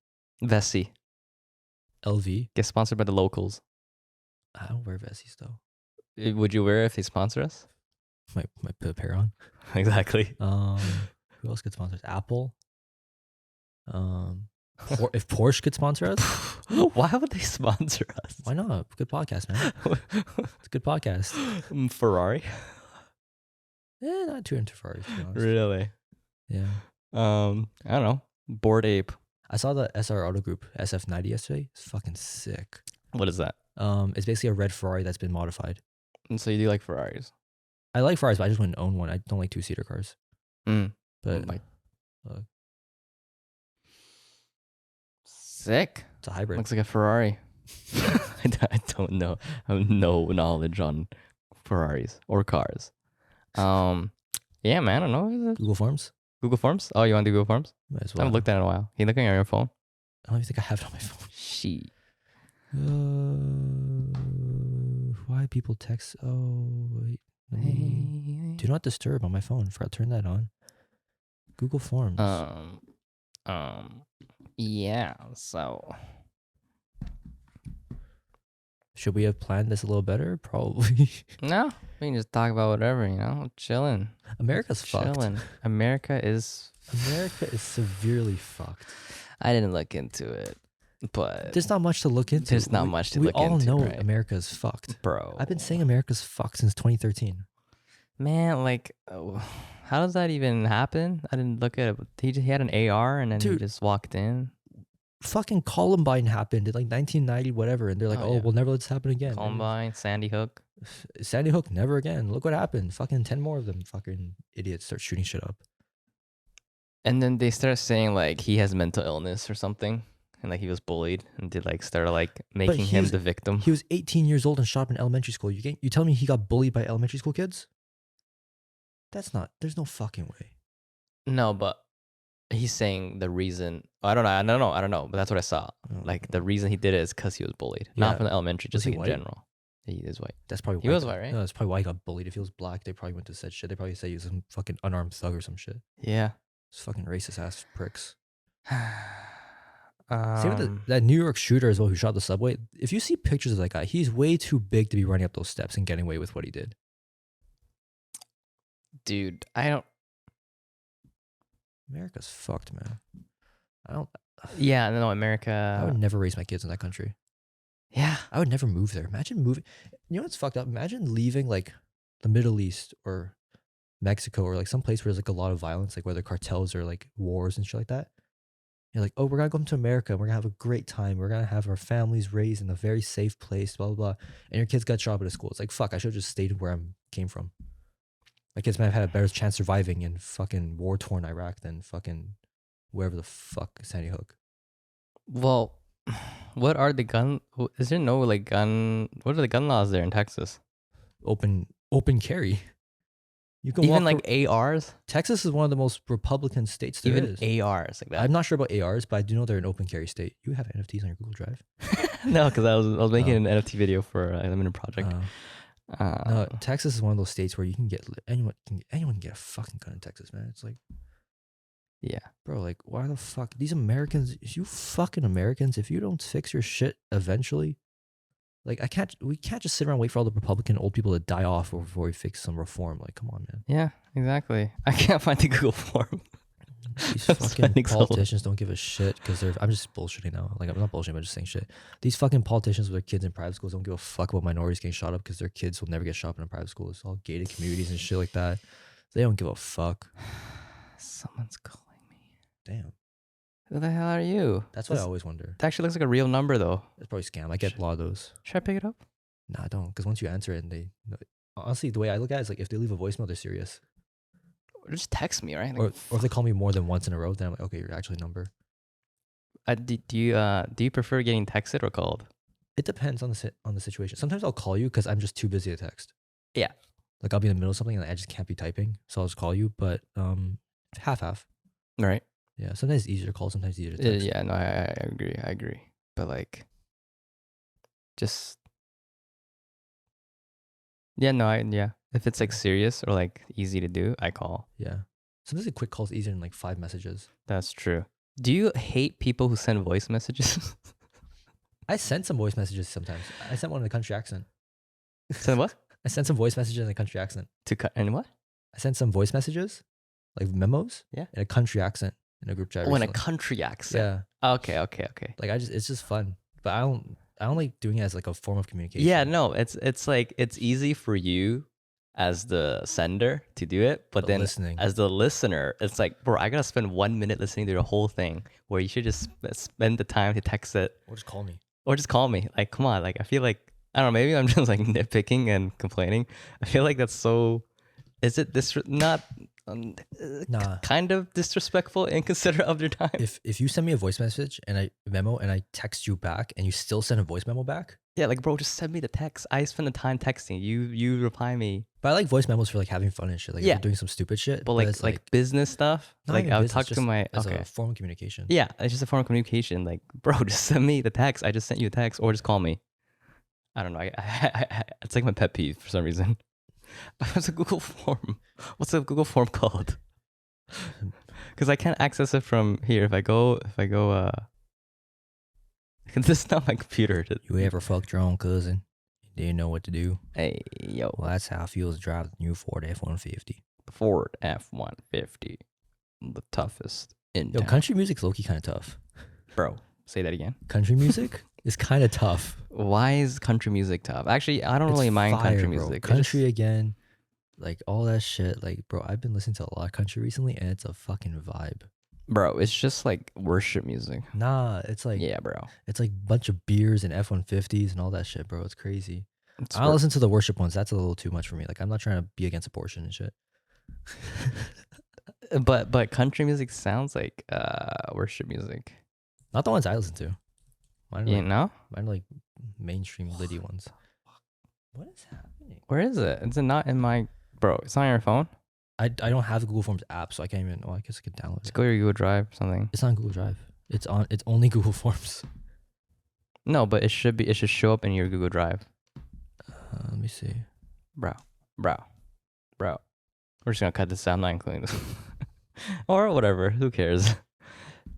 [SPEAKER 1] Vessi.
[SPEAKER 2] LV.
[SPEAKER 1] Get sponsored by the locals.
[SPEAKER 2] I don't wear Vessies though.
[SPEAKER 1] Would you wear it if they sponsor us?
[SPEAKER 2] Might put a pair on.
[SPEAKER 1] Exactly.
[SPEAKER 2] Who else gets sponsors? Apple. If Porsche could sponsor us,
[SPEAKER 1] Why would they sponsor us?
[SPEAKER 2] why not? Good podcast, man. It's a good podcast.
[SPEAKER 1] Ferrari?
[SPEAKER 2] Not too into Ferraris, to be honest.
[SPEAKER 1] Really?
[SPEAKER 2] Yeah.
[SPEAKER 1] I don't know. Bored Ape.
[SPEAKER 2] I saw the SR Auto Group SF90 yesterday. It's fucking sick.
[SPEAKER 1] What is that?
[SPEAKER 2] It's basically a red Ferrari that's been modified.
[SPEAKER 1] And so you do like Ferraris?
[SPEAKER 2] I like Ferraris, but I just wouldn't own one. I don't like two-seater cars. But
[SPEAKER 1] Like-
[SPEAKER 2] uh,
[SPEAKER 1] Sick.
[SPEAKER 2] it's a hybrid.
[SPEAKER 1] Looks like a Ferrari. I don't know. I have no knowledge on Ferraris or cars. Yeah, man. I don't know.
[SPEAKER 2] Google Forms.
[SPEAKER 1] Google Forms? Oh, you want to do Google Forms?
[SPEAKER 2] Might as
[SPEAKER 1] I
[SPEAKER 2] well.
[SPEAKER 1] haven't looked at it in a while. You looking at your phone?
[SPEAKER 2] I don't even think I have it on my phone.
[SPEAKER 1] She.
[SPEAKER 2] Why people text? Oh, wait. Do not disturb on my phone. Forgot to turn that on. Google Forms.
[SPEAKER 1] Yeah. So
[SPEAKER 2] should we have planned this a little better? Probably.
[SPEAKER 1] No, we can just talk about whatever, chilling.
[SPEAKER 2] America's
[SPEAKER 1] Chilling.
[SPEAKER 2] fucked.
[SPEAKER 1] America is
[SPEAKER 2] severely fucked.
[SPEAKER 1] I didn't look into it, but
[SPEAKER 2] there's not much to look into.
[SPEAKER 1] There's not much to look into.
[SPEAKER 2] We all know
[SPEAKER 1] right?
[SPEAKER 2] America's fucked,
[SPEAKER 1] bro.
[SPEAKER 2] I've been saying America's fucked since 2013.
[SPEAKER 1] Man, like, how does that even happen? I didn't look at it. He had an AR and then he just walked in.
[SPEAKER 2] Fucking Columbine happened in like 1990, whatever, and they're like, "Oh, we'll never let this happen again."
[SPEAKER 1] Columbine, Sandy Hook,
[SPEAKER 2] never again. Look what happened. Fucking 10 more of them. Fucking idiots start shooting shit up.
[SPEAKER 1] And then they start saying like he has mental illness or something, and like he was bullied, and they like started like making him the victim.
[SPEAKER 2] He was 18 years old and shot up in elementary school. You tell me he got bullied by elementary school kids? There's no fucking way.
[SPEAKER 1] No, but he's saying the reason. I don't know. But that's what I saw. Like the reason he did it is because he was bullied, not from the elementary, just like in general. He is white.
[SPEAKER 2] That's probably
[SPEAKER 1] he was white, right?
[SPEAKER 2] No, that's probably why he got bullied. If he was black, they probably went to said shit. They probably say he was some fucking unarmed thug or some shit.
[SPEAKER 1] Yeah,
[SPEAKER 2] it's fucking racist ass pricks. Same with that New York shooter as well who shot the subway. If you see pictures of that guy, he's way too big to be running up those steps and getting away with what he did.
[SPEAKER 1] Dude, I don't.
[SPEAKER 2] America's fucked, man. I don't.
[SPEAKER 1] Yeah, no, America.
[SPEAKER 2] I would never raise my kids in that country.
[SPEAKER 1] Yeah,
[SPEAKER 2] I would never move there. Imagine moving. You know what's fucked up? Imagine leaving like the Middle East or Mexico or like some place where there's like a lot of violence, like whether cartels or like wars and shit like that. You're like, oh, we're gonna go to America and we're gonna have a great time. We're gonna have our families raised in a very safe place, blah blah blah. And your kids got shot up at a school. It's like, fuck, I should have just stayed where I came from. My kids might have had a better chance surviving in fucking war-torn Iraq than fucking wherever the fuck Sandy Hook.
[SPEAKER 1] Well, what are the gun? Is there no like gun? What are the gun laws there in Texas?
[SPEAKER 2] Open carry. You can
[SPEAKER 1] even like ARs.
[SPEAKER 2] Texas is one of the most Republican states there is.
[SPEAKER 1] Even ARs like that.
[SPEAKER 2] I'm not sure about ARs, but I do know they're an open carry state. You have NFTs on your Google Drive?
[SPEAKER 1] No, because I was making an NFT video for a limited project.
[SPEAKER 2] No, Texas is one of those states where you can get anyone can get a fucking gun in Texas, man. It's like,
[SPEAKER 1] yeah,
[SPEAKER 2] bro, like why the fuck these Americans? You fucking Americans, if you don't fix your shit eventually, like we can't just sit around and wait for all the Republican old people to die off before we fix some reform. Like, come on, man.
[SPEAKER 1] Yeah, exactly. I can't find the Google form.
[SPEAKER 2] These fucking politicians don't give a shit because I'm just bullshitting now. Like, I'm not bullshitting, I'm just saying shit. These fucking politicians with their kids in private schools don't give a fuck about minorities getting shot up because their kids will never get shot up in a private school. It's all gated communities and shit like that. They don't give a fuck.
[SPEAKER 1] Someone's calling me.
[SPEAKER 2] Damn.
[SPEAKER 1] Who the hell are you?
[SPEAKER 2] That's what I always wonder.
[SPEAKER 1] It actually looks like a real number though.
[SPEAKER 2] It's probably scam. I get a lot of those.
[SPEAKER 1] Should I pick it up?
[SPEAKER 2] Nah, I don't. Because once you answer it, and honestly, the way I look at it is like if they leave a voicemail, they're serious.
[SPEAKER 1] Or just text me, right?
[SPEAKER 2] Like, or if they call me more than once in a row, then I'm like, okay, you're actually a number.
[SPEAKER 1] Do you prefer getting texted or called?
[SPEAKER 2] It depends on the situation. Sometimes I'll call you because I'm just too busy to text.
[SPEAKER 1] Yeah.
[SPEAKER 2] Like I'll be in the middle of something and I just can't be typing, so I'll just call you. But half.
[SPEAKER 1] Right.
[SPEAKER 2] Yeah. Sometimes it's easier to call. Sometimes it's easier to text.
[SPEAKER 1] Yeah. No, I agree. But like, just yeah. If it's like serious or like easy to do, I call.
[SPEAKER 2] Yeah. Sometimes a quick call is easier than like 5 messages.
[SPEAKER 1] That's true. Do you hate people who send voice messages?
[SPEAKER 2] I send some voice messages sometimes. I sent one in a country accent.
[SPEAKER 1] Send what?
[SPEAKER 2] I sent some voice messages in a country accent.
[SPEAKER 1] And what?
[SPEAKER 2] I sent some voice messages, like memos, in a country accent in a group chat.
[SPEAKER 1] Oh, in a country accent.
[SPEAKER 2] Yeah.
[SPEAKER 1] Okay.
[SPEAKER 2] Like it's just fun, but I don't like doing it as like a form of communication.
[SPEAKER 1] Yeah, no, it's like it's easy for you as the sender to do it, but then as the listener, it's like, bro, I gotta spend 1 minute listening to the whole thing where you should just spend the time to text it.
[SPEAKER 2] Or just call me.
[SPEAKER 1] Like, come on. Like, I feel like, I don't know, maybe I'm just like nitpicking and complaining. I feel like that's so, is it kind of disrespectful and inconsiderate of your time?
[SPEAKER 2] If you send me a voice message and I text you back and you still send a voice memo back,
[SPEAKER 1] Yeah, like bro, just send me the text. I spend the time texting you. You reply me.
[SPEAKER 2] But I like voice memos for like having fun and shit. Like if
[SPEAKER 1] Yeah.
[SPEAKER 2] we're doing some stupid shit.
[SPEAKER 1] But
[SPEAKER 2] It's
[SPEAKER 1] like business stuff.
[SPEAKER 2] not
[SPEAKER 1] Like
[SPEAKER 2] even
[SPEAKER 1] I'll
[SPEAKER 2] business,
[SPEAKER 1] talk to
[SPEAKER 2] just
[SPEAKER 1] my
[SPEAKER 2] as
[SPEAKER 1] okay.
[SPEAKER 2] a form of communication.
[SPEAKER 1] Yeah, it's just a form of communication. Like, bro, just send me the text. I just sent you a text, or just call me. I don't know. It's like my pet peeve for some reason. It's a Google form. What's the Google form called? Because I can't access it from here. If I go, this is not my computer.
[SPEAKER 2] You ever fucked your own cousin? You didn't know what to do?
[SPEAKER 1] Hey, yo.
[SPEAKER 2] Well, that's how it feels to drive the new Ford F-150.
[SPEAKER 1] Ford F-150. The toughest in
[SPEAKER 2] Yo,
[SPEAKER 1] town.
[SPEAKER 2] country music's low-key kind of tough.
[SPEAKER 1] Bro, say that again.
[SPEAKER 2] Country music is kind of tough.
[SPEAKER 1] Why is country music tough? Actually, I don't
[SPEAKER 2] It's
[SPEAKER 1] really mind
[SPEAKER 2] fire,
[SPEAKER 1] country
[SPEAKER 2] bro.
[SPEAKER 1] music.
[SPEAKER 2] Country again, like all that shit. Like, bro, I've been listening to a lot of country recently, and it's a fucking vibe.
[SPEAKER 1] Bro, it's just like worship music.
[SPEAKER 2] Nah, it's like
[SPEAKER 1] Yeah, bro.
[SPEAKER 2] it's like a bunch of beers and F-150s and all that shit, bro. It's crazy.
[SPEAKER 1] It's
[SPEAKER 2] I don't listen to the worship ones. That's a little too much for me. Like, I'm not trying to be against abortion and shit.
[SPEAKER 1] But country music sounds like worship music.
[SPEAKER 2] Not the ones I listen to. Mine are
[SPEAKER 1] You
[SPEAKER 2] like,
[SPEAKER 1] know?
[SPEAKER 2] mine are like mainstream Liddy ones. What is happening?
[SPEAKER 1] Where is it? Is it not in my bro? It's not on your phone?
[SPEAKER 2] I don't have the Google Forms app, so I can't even. Well, I guess I could download
[SPEAKER 1] Just
[SPEAKER 2] it.
[SPEAKER 1] go to your Google Drive or something.
[SPEAKER 2] It's on Google Drive. It's only Google Forms.
[SPEAKER 1] No, but it should show up in your Google Drive.
[SPEAKER 2] Let me see.
[SPEAKER 1] Bro. We're just gonna cut this out. I'm not including this. Or whatever. Who cares?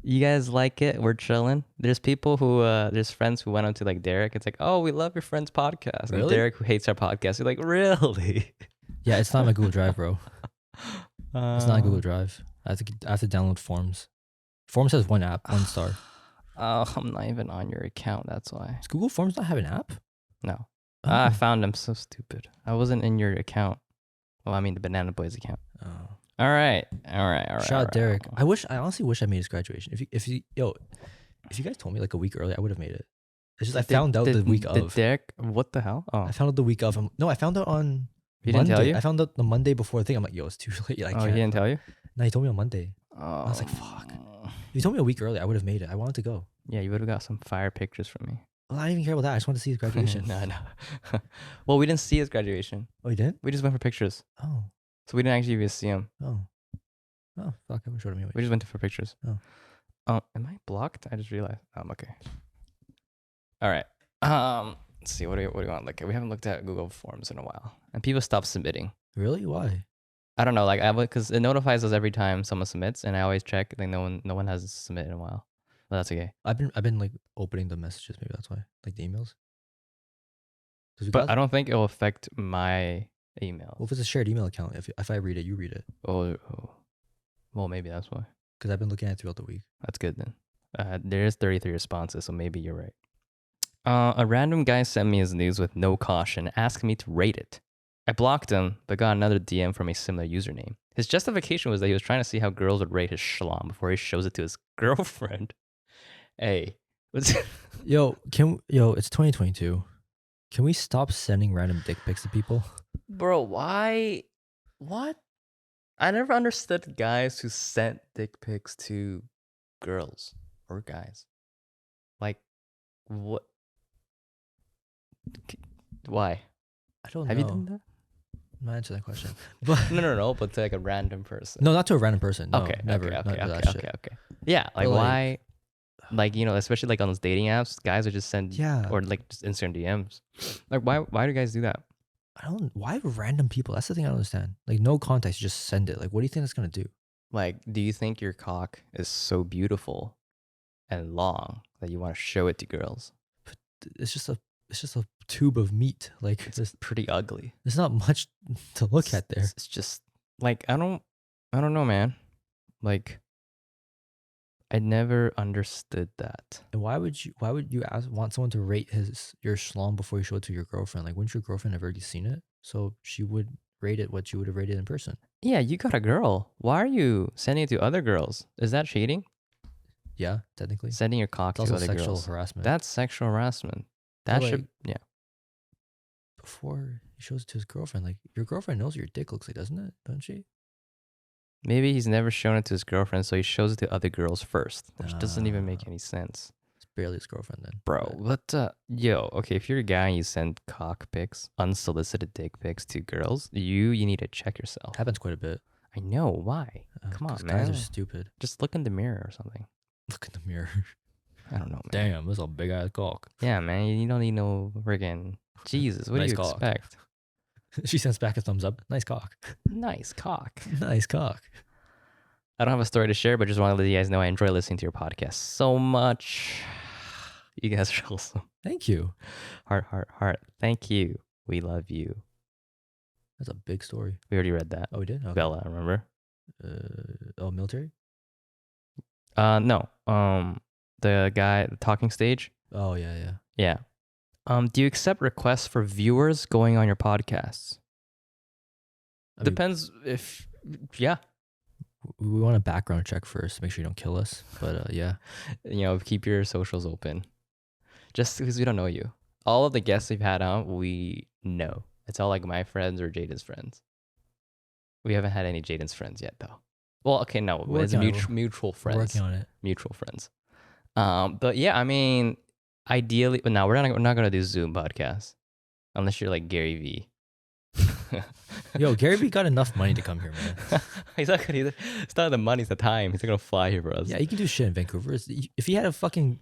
[SPEAKER 1] You guys like it? We're chilling. There's people who there's friends who went up to like Derek. It's like, oh, we love your friend's podcast. And
[SPEAKER 2] Really?
[SPEAKER 1] Derek, who hates our podcast, you're like, really?
[SPEAKER 2] Yeah, it's not my Google Drive, bro. It's not Google
[SPEAKER 1] Uh,
[SPEAKER 2] Drive. I have to download Forms. Forms has one app, 1 star.
[SPEAKER 1] Oh, I'm not even on your account. That's why.
[SPEAKER 2] Does Google Forms not have an app?
[SPEAKER 1] No.
[SPEAKER 2] Oh.
[SPEAKER 1] I found I'm so stupid. I wasn't in your account. Well, I mean the Banana Boys account.
[SPEAKER 2] Oh.
[SPEAKER 1] All right.
[SPEAKER 2] Shout out Derek. I honestly wish I made his graduation. If you guys told me like a week early, I would have made it. It's just I found out the week of.
[SPEAKER 1] Derek, what the hell? Oh,
[SPEAKER 2] I found out the week of. No, I found out on
[SPEAKER 1] he
[SPEAKER 2] Monday.
[SPEAKER 1] didn't tell you?
[SPEAKER 2] I found out the Monday before the thing. I'm like, yo, it's too late. I
[SPEAKER 1] Oh,
[SPEAKER 2] can't.
[SPEAKER 1] he didn't tell you?
[SPEAKER 2] No, he told me on Monday.
[SPEAKER 1] Oh,
[SPEAKER 2] was like, fuck. If you told me a week early, I would have made it. I wanted to go.
[SPEAKER 1] Yeah, you would have got some fire pictures from me.
[SPEAKER 2] Well, I didn't even care about that. I just wanted to see his graduation.
[SPEAKER 1] No. Well, we didn't see his graduation.
[SPEAKER 2] Oh, you didn't?
[SPEAKER 1] We just went for pictures.
[SPEAKER 2] Oh.
[SPEAKER 1] So we didn't actually even see him.
[SPEAKER 2] Oh. Oh, fuck. I wish you would have
[SPEAKER 1] We just went for pictures.
[SPEAKER 2] Oh.
[SPEAKER 1] Am I blocked? I just realized. Okay. All right. Let's see. What do you want to look at? We haven't looked at Google Forms in a while, and people stopped submitting.
[SPEAKER 2] Really? Why?
[SPEAKER 1] I don't know. Like because it notifies us every time someone submits, and I always check. Like no one has submitted in a while. But that's okay.
[SPEAKER 2] I've been like opening the messages. Maybe that's why. Like the emails.
[SPEAKER 1] But I don't think it'll affect my email.
[SPEAKER 2] Well, if it's a shared email account, if I read it, you read it.
[SPEAKER 1] Oh. Well, maybe that's why.
[SPEAKER 2] Because I've been looking at it throughout the week.
[SPEAKER 1] That's good then. There's 33 responses, so maybe you're right. A random guy sent me his news with no caution, asking me to rate it. I blocked him, but got another DM from a similar username. His justification was that he was trying to see how girls would rate his schlong before he shows it to his girlfriend. Hey,
[SPEAKER 2] it's 2022. Can we stop sending random dick pics to people?
[SPEAKER 1] Bro, why? What? I never understood guys who sent dick pics to girls or guys. Like, what? Why?
[SPEAKER 2] I don't know.
[SPEAKER 1] Have you done that?
[SPEAKER 2] I'm not answering that question. But
[SPEAKER 1] No. But to like a random person.
[SPEAKER 2] no, not to a random person. No,
[SPEAKER 1] Okay.
[SPEAKER 2] never.
[SPEAKER 1] Okay. Yeah, like why? Like especially like on those dating apps, guys would just send or like just Instagram DMs. Like why do guys do that?
[SPEAKER 2] Why random people? That's the thing I don't understand. Like no context, you just send it. Like what do you think that's gonna do?
[SPEAKER 1] Like, do you think your cock is so beautiful and long that you want to show it to girls?
[SPEAKER 2] But it's just a tube of meat. Like
[SPEAKER 1] it's pretty ugly.
[SPEAKER 2] There's not much to look at there.
[SPEAKER 1] It's just like I don't know, man. Like I never understood that.
[SPEAKER 2] And why would you want someone to rate your schlong before you show it to your girlfriend? Like, wouldn't your girlfriend have already seen it? So she would rate it what you would have rated in person.
[SPEAKER 1] Yeah, you got a girl. Why are you sending it to other girls? Is that cheating?
[SPEAKER 2] Yeah, technically.
[SPEAKER 1] Sending your cock to other girls.
[SPEAKER 2] Sexual harassment.
[SPEAKER 1] That's sexual harassment. That should
[SPEAKER 2] Before he shows it to his girlfriend, like your girlfriend knows what your dick looks like, doesn't it? Don't she?
[SPEAKER 1] Maybe he's never shown it to his girlfriend, so he shows it to other girls first, which doesn't even make any sense.
[SPEAKER 2] It's barely his girlfriend then.
[SPEAKER 1] Bro, what yo, okay, if you're a guy and you send cock pics, unsolicited dick pics to girls, you need to check yourself.
[SPEAKER 2] Happens quite a bit.
[SPEAKER 1] I know, why? Come on, man.
[SPEAKER 2] Guys are stupid.
[SPEAKER 1] Just look in the mirror or something.
[SPEAKER 2] Look in the mirror.
[SPEAKER 1] I don't know, man.
[SPEAKER 2] Damn, this is a big ass cock.
[SPEAKER 1] Yeah, man, you don't need no friggin' Jesus. What
[SPEAKER 2] Nice
[SPEAKER 1] do you
[SPEAKER 2] cock.
[SPEAKER 1] expect?
[SPEAKER 2] She sends back a thumbs up. Nice cock.
[SPEAKER 1] Nice cock.
[SPEAKER 2] Nice cock.
[SPEAKER 1] I don't have a story to share, but just want to let you guys know I enjoy listening to your podcast so much. You guys are awesome.
[SPEAKER 2] Thank you.
[SPEAKER 1] Heart. Thank you. We love you.
[SPEAKER 2] That's a big story.
[SPEAKER 1] We already read that.
[SPEAKER 2] Oh, we did? Okay.
[SPEAKER 1] Bella, remember?
[SPEAKER 2] Military?
[SPEAKER 1] No. The guy, the talking stage.
[SPEAKER 2] Oh, yeah.
[SPEAKER 1] Yeah. Do you accept requests for viewers going on your podcasts? Depends if, yeah.
[SPEAKER 2] We want a background check first, make sure you don't kill us. But yeah.
[SPEAKER 1] Keep your socials open. Just because we don't know you. All of the guests we've had on, we know. It's all like my friends or Jayden's friends. We haven't had any Jayden's friends yet, though. Well, okay, no. It's mutual friends.
[SPEAKER 2] Working on it.
[SPEAKER 1] Mutual friends. But yeah, I mean, ideally, but no, we're not gonna do Zoom podcasts unless you're like Gary Vee.
[SPEAKER 2] Yo, Gary Vee got enough money to come here, man.
[SPEAKER 1] He's not gonna. It's not the money; it's the time. He's not gonna fly here for us.
[SPEAKER 2] Yeah, he can do shit in Vancouver. If he had a fucking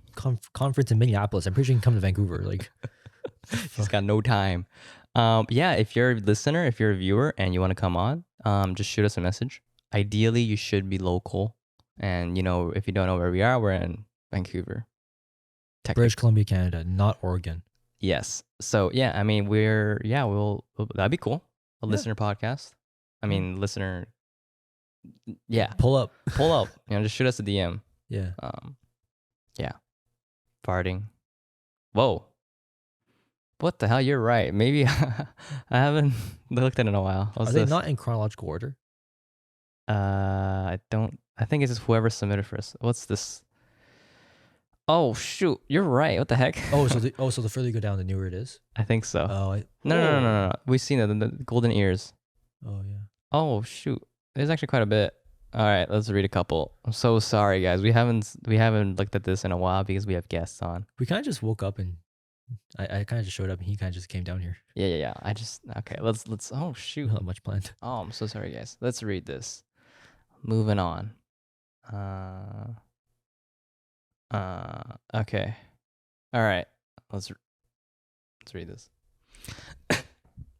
[SPEAKER 2] conference in Minneapolis, I'm pretty sure he can come to Vancouver. Like,
[SPEAKER 1] he's got no time. Yeah, if you're a listener, if you're a viewer, and you want to come on, just shoot us a message. Ideally, you should be local, and if you don't know where we are, we're in Vancouver,
[SPEAKER 2] British Columbia, Canada, not Oregon.
[SPEAKER 1] Yes. So yeah, I mean, we'll that'd be cool. A listener podcast. I mean, listener. Yeah.
[SPEAKER 2] Pull up.
[SPEAKER 1] Just shoot us a DM.
[SPEAKER 2] Yeah.
[SPEAKER 1] Yeah. Farting. Whoa. What the hell? You're right. Maybe I haven't looked at it in a while.
[SPEAKER 2] Are they not in chronological order?
[SPEAKER 1] I don't. I think it's just whoever submitted first. What's this? Oh shoot! You're right. What the heck?
[SPEAKER 2] So the further you go down, the newer it is.
[SPEAKER 1] I think so.
[SPEAKER 2] Oh,
[SPEAKER 1] no. We've seen it. The golden ears.
[SPEAKER 2] Oh yeah.
[SPEAKER 1] Oh shoot! There's actually quite a bit. All right, let's read a couple. I'm so sorry, guys. We haven't looked at this in a while because we have guests on.
[SPEAKER 2] We kind of just woke up and I kind of just showed up and he kind of just came down here.
[SPEAKER 1] Yeah. Okay. Let's. Oh shoot!
[SPEAKER 2] Not much planned.
[SPEAKER 1] Oh, I'm so sorry, guys. Let's read this. Moving on. Okay. All right. Let's read this.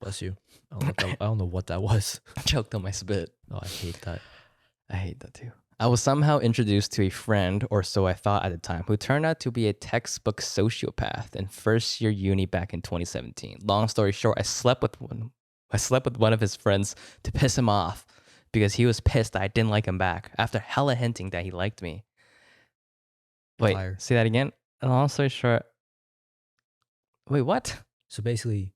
[SPEAKER 2] Bless you. I don't know what that was.
[SPEAKER 1] I choked on my spit.
[SPEAKER 2] Oh, I hate that.
[SPEAKER 1] I hate that too. I was somehow introduced to a friend, or so I thought at the time, who turned out to be a textbook sociopath in first year uni back in 2017. Long story short, I slept with one of his friends to piss him off because he was pissed that I didn't like him back after hella hinting that he liked me. Wait, say that again? And long story short. Wait, what?
[SPEAKER 2] So basically,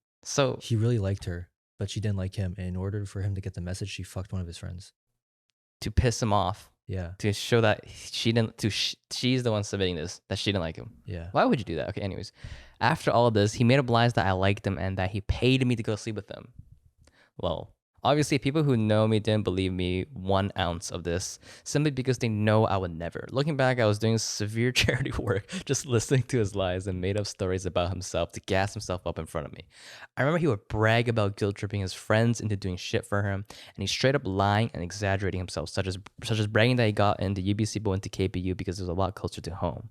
[SPEAKER 2] he really liked her, but she didn't like him. And in order for him to get the message, she fucked one of his friends.
[SPEAKER 1] To piss him off.
[SPEAKER 2] Yeah.
[SPEAKER 1] To show that she's the one submitting this, that she didn't like him.
[SPEAKER 2] Yeah.
[SPEAKER 1] Why would you do that? Okay, anyways. After all of this, he made up lies that I liked him and that he paid me to go sleep with him. Well, obviously, people who know me didn't believe me 1 ounce of this, simply because they know I would never. Looking back, I was doing severe charity work, just listening to his lies and made up stories about himself to gas himself up in front of me. I remember he would brag about guilt-tripping his friends into doing shit for him, and he's straight up lying and exaggerating himself, such as bragging that he got into UBC but went to KPU because it was a lot closer to home.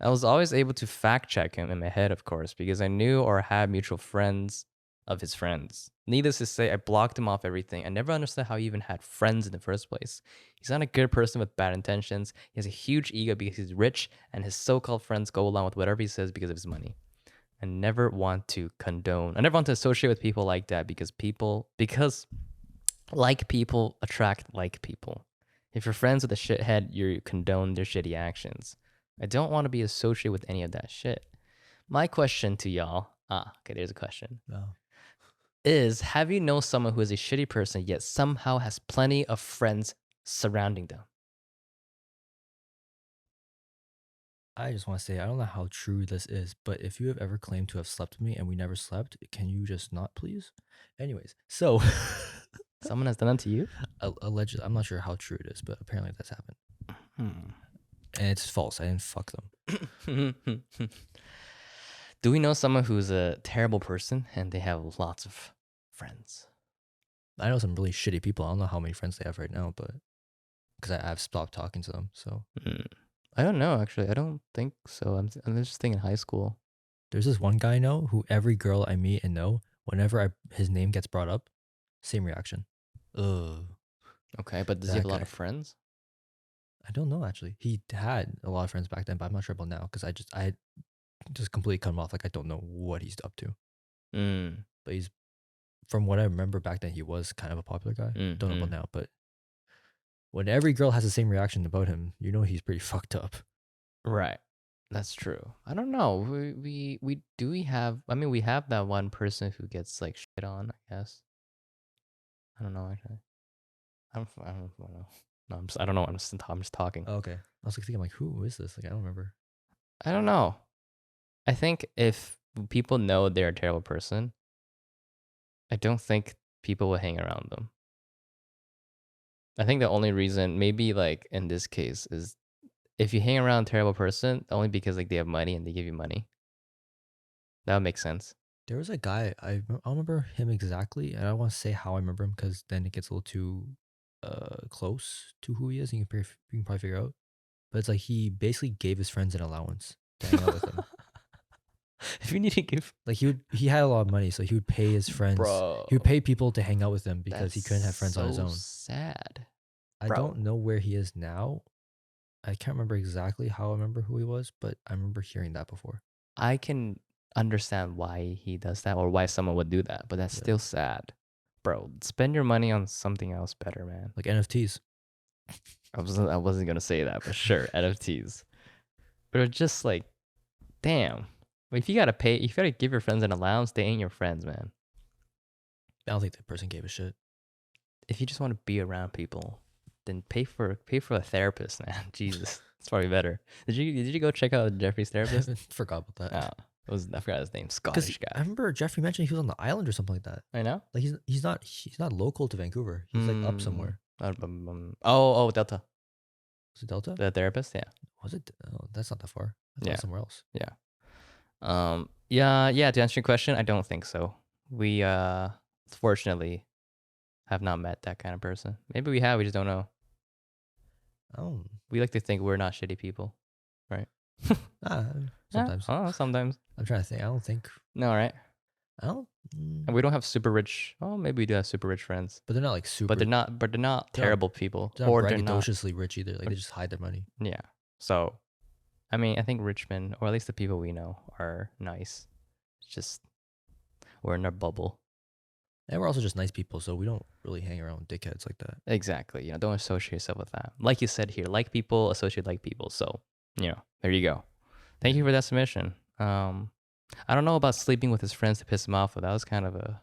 [SPEAKER 1] I was always able to fact check him in my head, of course, because I knew or had mutual friends of his friends. Needless to say, I blocked him off everything. I never understood how he even had friends in the first place. He's not a good person with bad intentions. He has a huge ego because he's rich, and his so-called friends go along with whatever he says because of his money. I never want to associate with people like that because like people attract like people. If you're friends with a shithead, you condone their shitty actions. I don't want to be associated with any of that shit. My question to y'all, okay, there's a question.
[SPEAKER 2] No.
[SPEAKER 1] Is, have you known someone who is a shitty person yet somehow has plenty of friends surrounding them?
[SPEAKER 2] I just want to say, I don't know how true this is, but if you have ever claimed to have slept with me and we never slept, can you just not, please? Anyways, so
[SPEAKER 1] someone has done that to you?
[SPEAKER 2] Allegedly, I'm not sure how true it is, but apparently that's happened. And it's false. I didn't fuck them.
[SPEAKER 1] Do we know someone who's a terrible person and they have lots of friends?
[SPEAKER 2] I know some really shitty people. I don't know how many friends they have right now, but because I've stopped talking to them. So
[SPEAKER 1] I don't know, actually. I don't think so. I'm just thinking high school.
[SPEAKER 2] there's this one guy I know who every girl I meet and know, whenever his name gets brought up, same reaction. Ugh.
[SPEAKER 1] Okay, but does he
[SPEAKER 2] That
[SPEAKER 1] have a lot
[SPEAKER 2] guy.
[SPEAKER 1] of friends?
[SPEAKER 2] I don't know actually. He had a lot of friends back then, but I'm not sure about now because I just completely cut him off. Like I don't know what he's up to. But he's, from what I remember back then, he was kind of a popular guy. Don't know about now, but when every girl has the same reaction about him, you know he's pretty fucked up.
[SPEAKER 1] Right. That's true. I don't know. We have. I mean, we have that one person who gets like shit on. I guess. I don't know actually. I don't know. No, I don't know. I'm just talking.
[SPEAKER 2] Oh, okay. I was like thinking, like, who is this? Like, I don't remember.
[SPEAKER 1] I don't know. I think if people know they're a terrible person, I don't think people will hang around them. I think the only reason, maybe like in this case, is if you hang around a terrible person, only because like they have money and they give you money. That would make sense.
[SPEAKER 2] There was a guy, I don't remember him exactly, and I don't want to say how I remember him because then it gets a little too close to who he is, and you can probably figure out. But it's like he basically gave his friends an allowance to hang out with him.
[SPEAKER 1] If you need to give,
[SPEAKER 2] Like he had a lot of money, so he would pay his friends.
[SPEAKER 1] bro,
[SPEAKER 2] He would pay people to hang out with him because he couldn't have friends on his
[SPEAKER 1] so
[SPEAKER 2] own.
[SPEAKER 1] sad.
[SPEAKER 2] I
[SPEAKER 1] Bro.
[SPEAKER 2] don't know where he is now. I can't remember exactly how I remember who he was, but I remember hearing that before.
[SPEAKER 1] I can understand why he does that or why someone would do that, but that's
[SPEAKER 2] Yeah.
[SPEAKER 1] still sad. Bro, spend your money on something else better, man.
[SPEAKER 2] Like NFTs.
[SPEAKER 1] I wasn't gonna say that, but sure, NFTs. But it's just like, damn. If you gotta pay, if you gotta give your friends an allowance, they ain't your friends, man.
[SPEAKER 2] I don't think that person gave a shit.
[SPEAKER 1] If you just want to be around people, then pay for a therapist, man. Jesus, it's probably better. Did you go check out Jeffrey's therapist?
[SPEAKER 2] Forgot about that.
[SPEAKER 1] I forgot his name.
[SPEAKER 2] 'Cause
[SPEAKER 1] Scottish
[SPEAKER 2] I
[SPEAKER 1] guy.
[SPEAKER 2] remember Jeffrey mentioned he was on the island or something like that.
[SPEAKER 1] I know.
[SPEAKER 2] Like he's not local to Vancouver. He's like up somewhere.
[SPEAKER 1] Delta.
[SPEAKER 2] Was it Delta?
[SPEAKER 1] The therapist, yeah.
[SPEAKER 2] Was it? Oh, that's not that far. I thought it
[SPEAKER 1] Yeah.
[SPEAKER 2] was somewhere else.
[SPEAKER 1] Yeah. To answer your question, I don't think so. We fortunately have not met that kind of person. Maybe we have. We just don't know.
[SPEAKER 2] Oh,
[SPEAKER 1] We like to think we're not shitty people, right?
[SPEAKER 2] sometimes.
[SPEAKER 1] Sometimes.
[SPEAKER 2] I'm trying to think. I don't think.
[SPEAKER 1] No, right?
[SPEAKER 2] I don't.
[SPEAKER 1] And we don't have super rich. Oh, maybe we do have super rich friends,
[SPEAKER 2] But they're not like super.
[SPEAKER 1] but they're not. But they're not terrible people,
[SPEAKER 2] They're not
[SPEAKER 1] or they're not.
[SPEAKER 2] braggadociously rich either. Like they just hide their money.
[SPEAKER 1] Yeah. So, I mean, I think Richmond, or at least the people we know, are nice. It's just we're in our bubble.
[SPEAKER 2] And we're also just nice people, so we don't really hang around with dickheads like that.
[SPEAKER 1] Exactly. Don't associate yourself with that. Like you said here, like people, associate like people. So, there you go. Thank you for that submission. I don't know about sleeping with his friends to piss him off, but that was kind of a.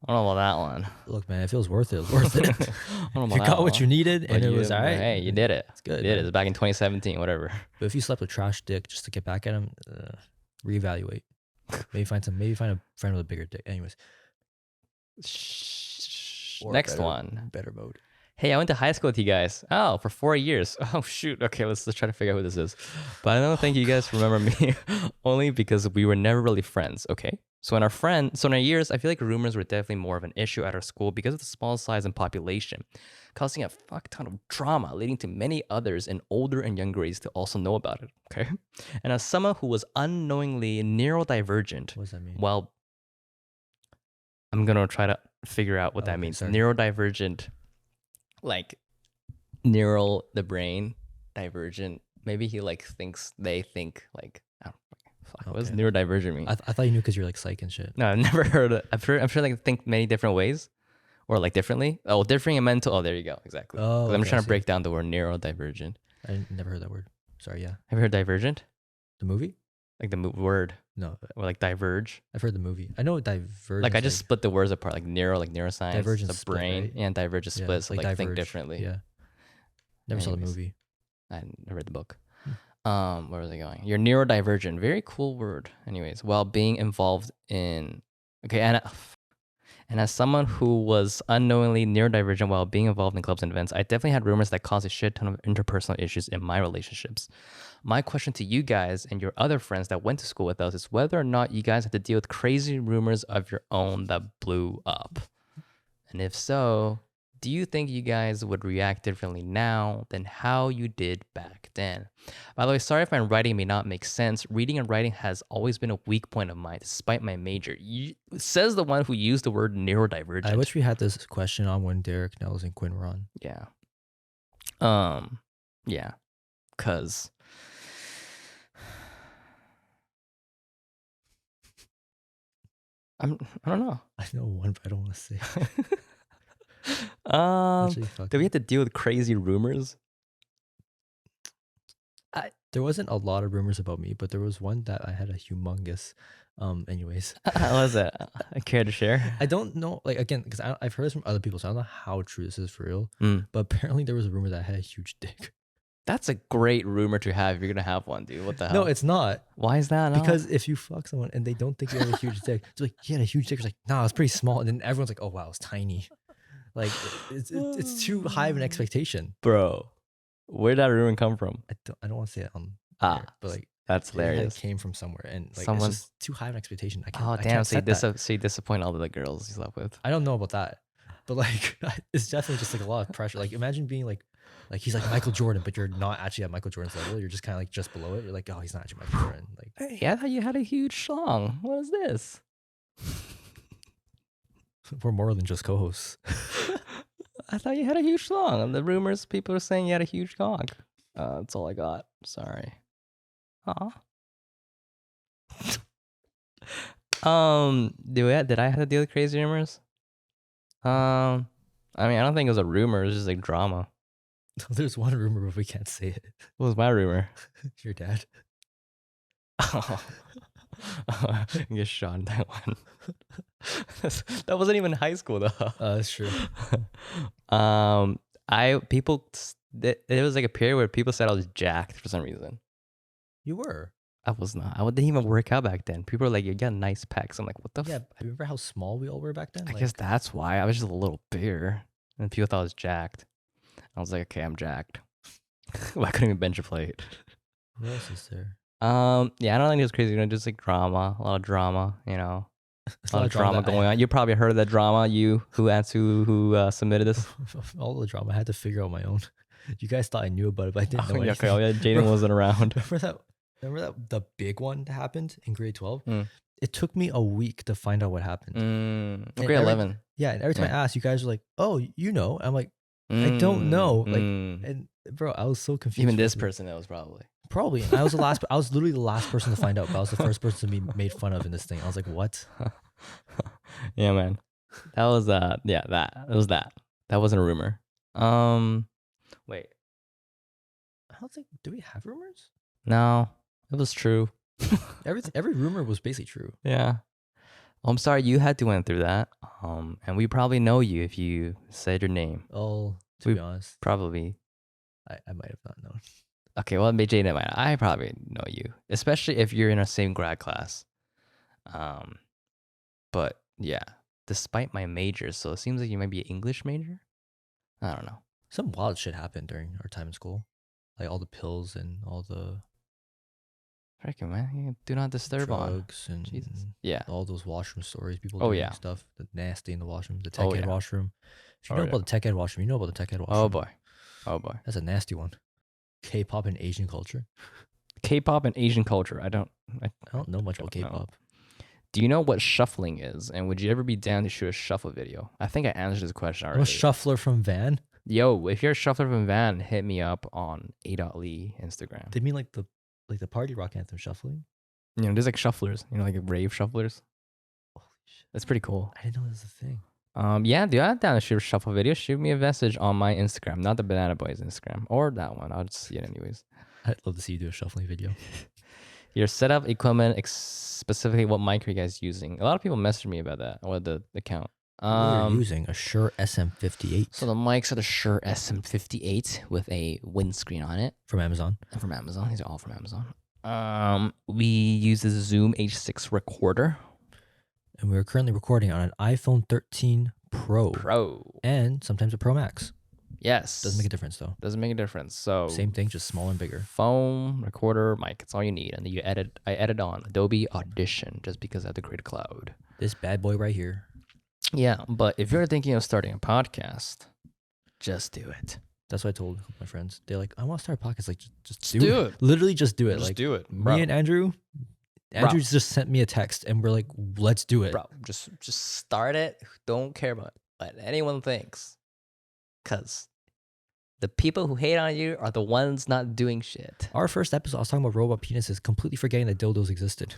[SPEAKER 1] I don't know about that one.
[SPEAKER 2] Look, man, if it was worth it, it was worth it.
[SPEAKER 1] I don't know about
[SPEAKER 2] You
[SPEAKER 1] that
[SPEAKER 2] got what
[SPEAKER 1] one.
[SPEAKER 2] you needed, and
[SPEAKER 1] But
[SPEAKER 2] it was all right.
[SPEAKER 1] Hey, you did it.
[SPEAKER 2] It's good.
[SPEAKER 1] You did it.
[SPEAKER 2] man.
[SPEAKER 1] It was back in 2017, whatever.
[SPEAKER 2] But if you slept with trash dick just to get back at him, reevaluate. Maybe find a friend with a bigger dick. Anyways, Or
[SPEAKER 1] Next
[SPEAKER 2] better-
[SPEAKER 1] one.
[SPEAKER 2] better mode.
[SPEAKER 1] Hey, I went to high school with you guys. Oh, for 4 years. Oh, shoot. Okay, let's try to figure out who this is. But I don't think you guys remember me only because we were never really friends, okay? So in our years, I feel like rumors were definitely more of an issue at our school because of the small size and population, causing a fuck ton of drama, leading to many others in older and younger grades to also know about it, okay? And as someone who was unknowingly neurodivergent,
[SPEAKER 2] What does that mean?
[SPEAKER 1] well, I'm going to try to figure out what that
[SPEAKER 2] Okay,
[SPEAKER 1] means.
[SPEAKER 2] sorry.
[SPEAKER 1] Neurodivergent, like neural, the brain, divergent. Maybe he like they think like, I don't fuck, what does
[SPEAKER 2] Okay.
[SPEAKER 1] neurodivergent mean?
[SPEAKER 2] I thought you knew because you're like psych and shit.
[SPEAKER 1] No, I've never heard it. I'm sure like think many different ways or like differently. Oh, differing and mental. Oh, there you go. Exactly.
[SPEAKER 2] Oh,
[SPEAKER 1] 'Cause I'm
[SPEAKER 2] okay,
[SPEAKER 1] trying
[SPEAKER 2] I
[SPEAKER 1] to
[SPEAKER 2] see.
[SPEAKER 1] break down the word neurodivergent.
[SPEAKER 2] I never heard that word. Sorry, yeah.
[SPEAKER 1] Have you heard divergent?
[SPEAKER 2] The movie?
[SPEAKER 1] Like the word
[SPEAKER 2] No,
[SPEAKER 1] or like diverge?
[SPEAKER 2] I've heard the movie. I know divergence.
[SPEAKER 1] Like I just split the words apart, like neuroscience,
[SPEAKER 2] Divergence
[SPEAKER 1] the
[SPEAKER 2] split,
[SPEAKER 1] brain,
[SPEAKER 2] right?
[SPEAKER 1] and divergence
[SPEAKER 2] yeah,
[SPEAKER 1] split. So like think
[SPEAKER 2] diverge.
[SPEAKER 1] differently.
[SPEAKER 2] Yeah. Never saw the
[SPEAKER 1] Anyways.
[SPEAKER 2] movie.
[SPEAKER 1] I never read the book. Where was I going? You're neurodivergent. Very cool word. Anyways, while being involved in And as someone who was unknowingly neurodivergent while being involved in clubs and events, I definitely had rumors that caused a shit ton of interpersonal issues in my relationships. My question to you guys and your other friends that went to school with us is whether or not you guys had to deal with crazy rumors of your own that blew up. And if so, do you think you guys would react differently now than how you did back then? By the way, sorry if my writing may not make sense. Reading and writing has always been a weak point of mine, despite my major. Says the one who used the word neurodivergent.
[SPEAKER 2] I wish we had this question on when Derek, Nels, and Quinn were on.
[SPEAKER 1] Yeah. Yeah. Cause I don't know.
[SPEAKER 2] I know one, but I don't want to say.
[SPEAKER 1] Do we have to deal with crazy rumors?
[SPEAKER 2] There wasn't a lot of rumors about me, but there was one that I had a humongous. Anyways,
[SPEAKER 1] what was it? I care to share.
[SPEAKER 2] I don't know. Like again, because I've heard this from other people, so I don't know how true this is for real. But apparently, there was a rumor that I had a huge dick.
[SPEAKER 1] That's a great rumor to have. If you're gonna have one, dude. What the hell?
[SPEAKER 2] No, it's not.
[SPEAKER 1] Why is that?
[SPEAKER 2] Because if you fuck someone and they don't think you have a huge dick, it's like he had a huge dick. It's like, nah, it's pretty small, and then everyone's like, oh wow, it's tiny. Like it's too high of an expectation,
[SPEAKER 1] bro. Where did that rumor come from?
[SPEAKER 2] I don't want to say it on
[SPEAKER 1] air,
[SPEAKER 2] but like
[SPEAKER 1] that's hilarious.
[SPEAKER 2] It came from somewhere, and like
[SPEAKER 1] someone
[SPEAKER 2] it's just too high of an expectation.
[SPEAKER 1] I can't so you disappoint all the girls you slept with.
[SPEAKER 2] I don't know about that, but like it's definitely just like a lot of pressure. Like imagine being like he's like Michael Jordan, but you're not actually at Michael Jordan's level. You're just kind of like just below it. You're like, oh, he's not actually Michael Jordan. Like,
[SPEAKER 1] hey, I thought you had a huge schlong. What is this?
[SPEAKER 2] We're more than just co-hosts.
[SPEAKER 1] I thought you had a huge schlong. The rumors, people are saying you had a huge cock. That's all I got. Sorry. Did I have to deal with crazy rumors? I mean, I don't think it was a rumor. It was just like drama.
[SPEAKER 2] There's one rumor, but we can't say it.
[SPEAKER 1] What was my rumor?
[SPEAKER 2] Your dad.
[SPEAKER 1] I get shot in that one. That wasn't even high school though.
[SPEAKER 2] That's true.
[SPEAKER 1] It was like a period where people said I was jacked for some reason.
[SPEAKER 2] You were.
[SPEAKER 1] I was not. I didn't even work out back then. People were like, "You got nice pecs." I'm like, "What the?"
[SPEAKER 2] Yeah. Remember how small we all were back then?
[SPEAKER 1] I guess that's why. I was just a little bigger, and people thought I was jacked. I was like, "Okay, I'm jacked." Well, I couldn't even bench a plate.
[SPEAKER 2] What else is there?
[SPEAKER 1] Yeah, I don't think it was crazy. Just like drama, a lot of drama. A lot of drama going on. You probably heard of that drama. You who submitted this.
[SPEAKER 2] All the drama I had to figure out my own. You guys thought I knew about it, but I didn't know anything.
[SPEAKER 1] Okay, yeah, Jayden wasn't around.
[SPEAKER 2] Remember that the big one that happened in grade 12? It took me a week to find out what happened.
[SPEAKER 1] Grade 11.
[SPEAKER 2] Yeah, and every time I asked, you guys were like, "Oh, you know." I'm like, I don't know. Like, and bro, I was so confused.
[SPEAKER 1] Even this person knows probably.
[SPEAKER 2] Probably. And I was the last. I was literally the last person to find out. But I was the first person to be made fun of in this thing. I was like, what?
[SPEAKER 1] Yeah, man. That was yeah, that. It was that. That wasn't a rumor. Wait.
[SPEAKER 2] I don't think. Do we have rumors?
[SPEAKER 1] No, it was true.
[SPEAKER 2] Every rumor was basically true.
[SPEAKER 1] Yeah. I'm sorry you had to went through that. And we probably know you if you said your name.
[SPEAKER 2] Oh, to be honest,
[SPEAKER 1] probably.
[SPEAKER 2] I might have not known.
[SPEAKER 1] Okay, well, Jayden might. I probably know you, especially if you're in our same grad class. But yeah, despite my major, so it seems like you might be an English major. I don't know.
[SPEAKER 2] Some wild shit happened during our time in school, like all the pills and all the.
[SPEAKER 1] Freaking man, do not disturb
[SPEAKER 2] drugs
[SPEAKER 1] on.
[SPEAKER 2] And
[SPEAKER 1] Jesus. Yeah,
[SPEAKER 2] all those washroom stories. People doing stuff. The nasty in the washroom. The tech ed washroom. If you know about the tech ed washroom, you know about the tech ed washroom.
[SPEAKER 1] Oh boy,
[SPEAKER 2] that's a nasty one. K-pop and Asian culture.
[SPEAKER 1] K-pop and Asian culture. I don't
[SPEAKER 2] know much about K-pop.
[SPEAKER 1] Do you know what shuffling is? And would you ever be down to shoot a shuffle video? I think I answered this question already.
[SPEAKER 2] I'm a shuffler from Van.
[SPEAKER 1] Yo, if you're a shuffler from Van, hit me up on Kei2 Lee Instagram.
[SPEAKER 2] They mean like the party rock anthem shuffling?
[SPEAKER 1] There's like shufflers. Like rave shufflers.
[SPEAKER 2] Holy shit.
[SPEAKER 1] That's pretty cool.
[SPEAKER 2] I didn't know this was a thing.
[SPEAKER 1] Yeah, dude, I'm down to shoot a shuffle video. Shoot me a message on my Instagram, not the Banana Boys Instagram, or that one. I'll just see it anyways.
[SPEAKER 2] I'd love to see you do a shuffling video.
[SPEAKER 1] Your setup, equipment, specifically what mic are you guys using? A lot of people messaged me about that, or the account.
[SPEAKER 2] We're using a Shure SM58.
[SPEAKER 1] So the mics are the Shure SM58 with a windscreen on it.
[SPEAKER 2] From Amazon.
[SPEAKER 1] These are all from Amazon. We use the Zoom H6 recorder.
[SPEAKER 2] and we're currently recording on an iPhone 13 Pro, and sometimes a Pro Max.
[SPEAKER 1] Yes.
[SPEAKER 2] Doesn't make a difference though.
[SPEAKER 1] Doesn't make a difference. So
[SPEAKER 2] Same thing, just smaller and bigger.
[SPEAKER 1] Phone, recorder, mic. It's all you need. And then I edit on Adobe Audition just because I have to create a cloud.
[SPEAKER 2] This bad boy right here.
[SPEAKER 1] Yeah, but if you're thinking of starting a podcast, just do it.
[SPEAKER 2] That's what I told my friends. They're like, I want to start a podcast. Like, just
[SPEAKER 1] do it.
[SPEAKER 2] Literally just do it.
[SPEAKER 1] Just
[SPEAKER 2] like,
[SPEAKER 1] do it. Bro.
[SPEAKER 2] Me and Andrew just sent me a text and we're like, let's do it.
[SPEAKER 1] Bro, just start it. Don't care about what anyone thinks. Because the people who hate on you are the ones not doing shit.
[SPEAKER 2] Our first episode, I was talking about robot penises, completely forgetting that dildos existed.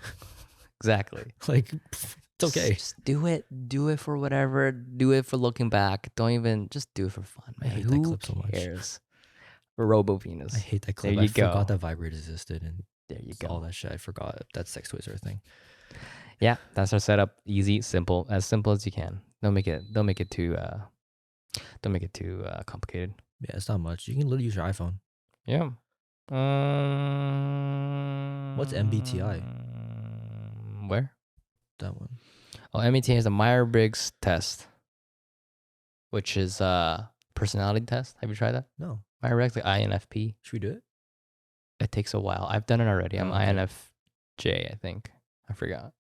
[SPEAKER 1] Exactly.
[SPEAKER 2] Like, it's okay.
[SPEAKER 1] Just do it. Do it for whatever. Do it for looking back. Don't even, just do it for fun, man.
[SPEAKER 2] I hate
[SPEAKER 1] Who
[SPEAKER 2] that clip so much.
[SPEAKER 1] cares? Robo penis.
[SPEAKER 2] I hate that clip.
[SPEAKER 1] There you go.
[SPEAKER 2] I forgot that vibrators existed and
[SPEAKER 1] There you go.
[SPEAKER 2] all that shit. I forgot that sex toys are a thing.
[SPEAKER 1] Yeah, that's our setup. Easy, simple as you can. Don't make it too complicated.
[SPEAKER 2] Yeah, it's not much. You can literally use your iPhone.
[SPEAKER 1] Yeah.
[SPEAKER 2] What's MBTI?
[SPEAKER 1] Where?
[SPEAKER 2] That one.
[SPEAKER 1] Oh, MBTI is a Myers-Briggs test, which is a personality test. Have you tried that?
[SPEAKER 2] No.
[SPEAKER 1] Myers-Briggs, like INFP.
[SPEAKER 2] Should we do it?
[SPEAKER 1] It takes a while. I've done it already. I'm
[SPEAKER 2] Oh, okay.
[SPEAKER 1] INFJ, I think. I forgot.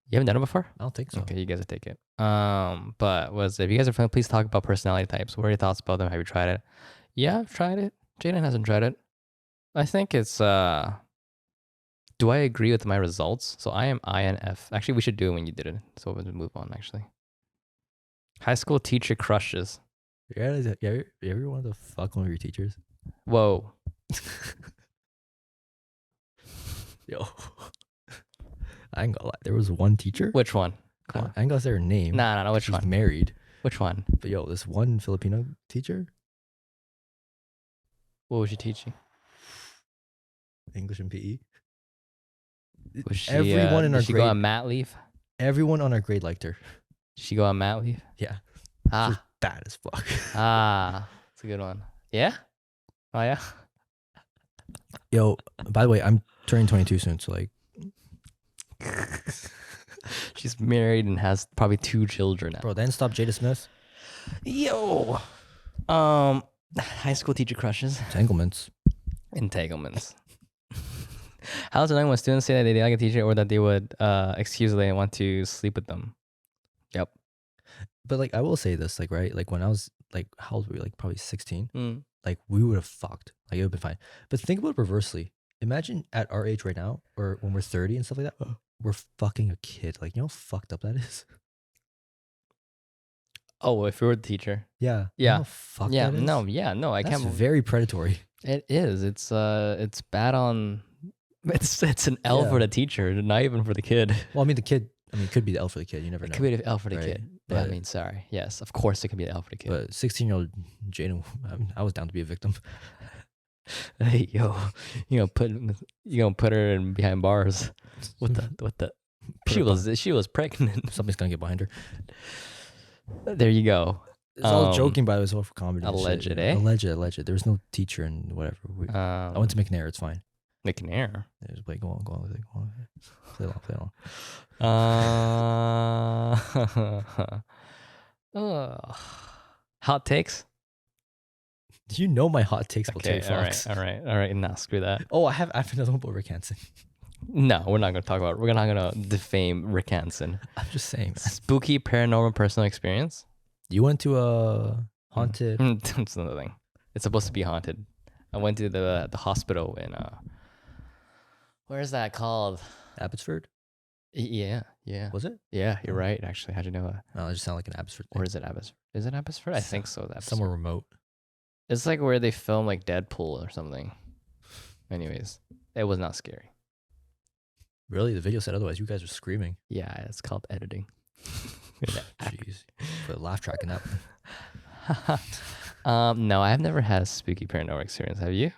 [SPEAKER 1] You haven't done it before?
[SPEAKER 2] I don't think so.
[SPEAKER 1] Okay, you guys will take it. But if you guys are fun, please talk about personality types. What are your thoughts about them? Have you tried it? Yeah, I've tried it. Jayden hasn't tried it. I think it's do I agree with my results? So I am INF. Actually, we should do it when you did it. So we'll move on, actually. High school teacher crushes.
[SPEAKER 2] Yeah, you ever wanted to fuck one of your teachers?
[SPEAKER 1] Whoa.
[SPEAKER 2] Yo. I ain't gonna lie. There was one teacher.
[SPEAKER 1] Which one? Come on.
[SPEAKER 2] I ain't gonna say her name.
[SPEAKER 1] No. Which
[SPEAKER 2] She's
[SPEAKER 1] one?
[SPEAKER 2] married.
[SPEAKER 1] Which one?
[SPEAKER 2] But yo, this one Filipino teacher,
[SPEAKER 1] What was she teaching?
[SPEAKER 2] English and PE.
[SPEAKER 1] Was she,
[SPEAKER 2] Everyone in our
[SPEAKER 1] did she go
[SPEAKER 2] grade,
[SPEAKER 1] on mat leave?
[SPEAKER 2] everyone on our grade liked her.
[SPEAKER 1] Did she go on mat leave?
[SPEAKER 2] Yeah. She was
[SPEAKER 1] Ah,
[SPEAKER 2] bad as fuck.
[SPEAKER 1] that's a good one. Yeah? Oh, yeah?
[SPEAKER 2] Yo, by the way, I'm turning 22 soon, so like,
[SPEAKER 1] She's married and has probably 2 children now.
[SPEAKER 2] bro, then stop Jada Smith.
[SPEAKER 1] Yo. High school teacher crushes.
[SPEAKER 2] Entanglements.
[SPEAKER 1] Entanglements. How does annoying when students say that they like a teacher or that they would excuse they want to sleep with them? Yep.
[SPEAKER 2] But like, I will say this, like, right, like when I was like, how old were we? Like probably 16.
[SPEAKER 1] Mm.
[SPEAKER 2] Like we would have fucked. Like it would have been fine. But think about it reversely. Imagine at our age right now, or when we're 30 and stuff like that, we're fucking a kid. Like, you know how fucked up that is?
[SPEAKER 1] Oh, if you were the teacher.
[SPEAKER 2] Yeah.
[SPEAKER 1] Yeah.
[SPEAKER 2] You know how fucked
[SPEAKER 1] Yeah.
[SPEAKER 2] that is?
[SPEAKER 1] No. I
[SPEAKER 2] That's
[SPEAKER 1] can't.
[SPEAKER 2] very predatory.
[SPEAKER 1] It is. It's bad on. It's an L
[SPEAKER 2] Yeah.
[SPEAKER 1] for the teacher, not even for the kid.
[SPEAKER 2] Well, I mean, it could be the L for the kid. You never
[SPEAKER 1] It
[SPEAKER 2] know.
[SPEAKER 1] could be the L for the
[SPEAKER 2] Right,
[SPEAKER 1] kid. But I
[SPEAKER 2] but-
[SPEAKER 1] mean, sorry. Yes, of course it can be the L for the kid.
[SPEAKER 2] But 16-year-old Jayden, I was down to be a victim.
[SPEAKER 1] Hey, yo, you gonna put her in behind bars? What the?
[SPEAKER 2] Put
[SPEAKER 1] She was pregnant.
[SPEAKER 2] Something's gonna get behind her.
[SPEAKER 1] There you go.
[SPEAKER 2] It's all joking, by the way. It's all for comedy. and
[SPEAKER 1] Alleged,
[SPEAKER 2] shit.
[SPEAKER 1] eh?
[SPEAKER 2] Alleged. There was no teacher and whatever. I went to McNair. It's fine.
[SPEAKER 1] McNair.
[SPEAKER 2] It was like, go on with it. Go on. Play along.
[SPEAKER 1] Hot takes.
[SPEAKER 2] You know my hot takes about
[SPEAKER 1] Okay,
[SPEAKER 2] Terry Fox.
[SPEAKER 1] all right. Nah, screw that.
[SPEAKER 2] Oh, I have another one about Rick Hansen.
[SPEAKER 1] No, we're not gonna talk about it. We're not gonna defame Rick Hansen.
[SPEAKER 2] I'm just saying, man.
[SPEAKER 1] Spooky paranormal personal experience.
[SPEAKER 2] You went to a haunted.
[SPEAKER 1] That's another thing. It's supposed to be haunted. I went to the hospital in where is that called?
[SPEAKER 2] Abbotsford?
[SPEAKER 1] Yeah.
[SPEAKER 2] Was it?
[SPEAKER 1] Yeah, you're right. Actually, how'd you know that?
[SPEAKER 2] No, it just sounded like an Abbotsford thing.
[SPEAKER 1] Or is it Abbotsford? Is it Abbotsford? I think so. Abbotsford.
[SPEAKER 2] Somewhere remote.
[SPEAKER 1] It's like where they film like Deadpool or something. Anyways, it was not scary.
[SPEAKER 2] Really? The video said otherwise. You guys were screaming.
[SPEAKER 1] Yeah, it's called editing.
[SPEAKER 2] Jeez. Put a laugh track in that one.
[SPEAKER 1] No, I've never had a spooky paranormal experience. Have you?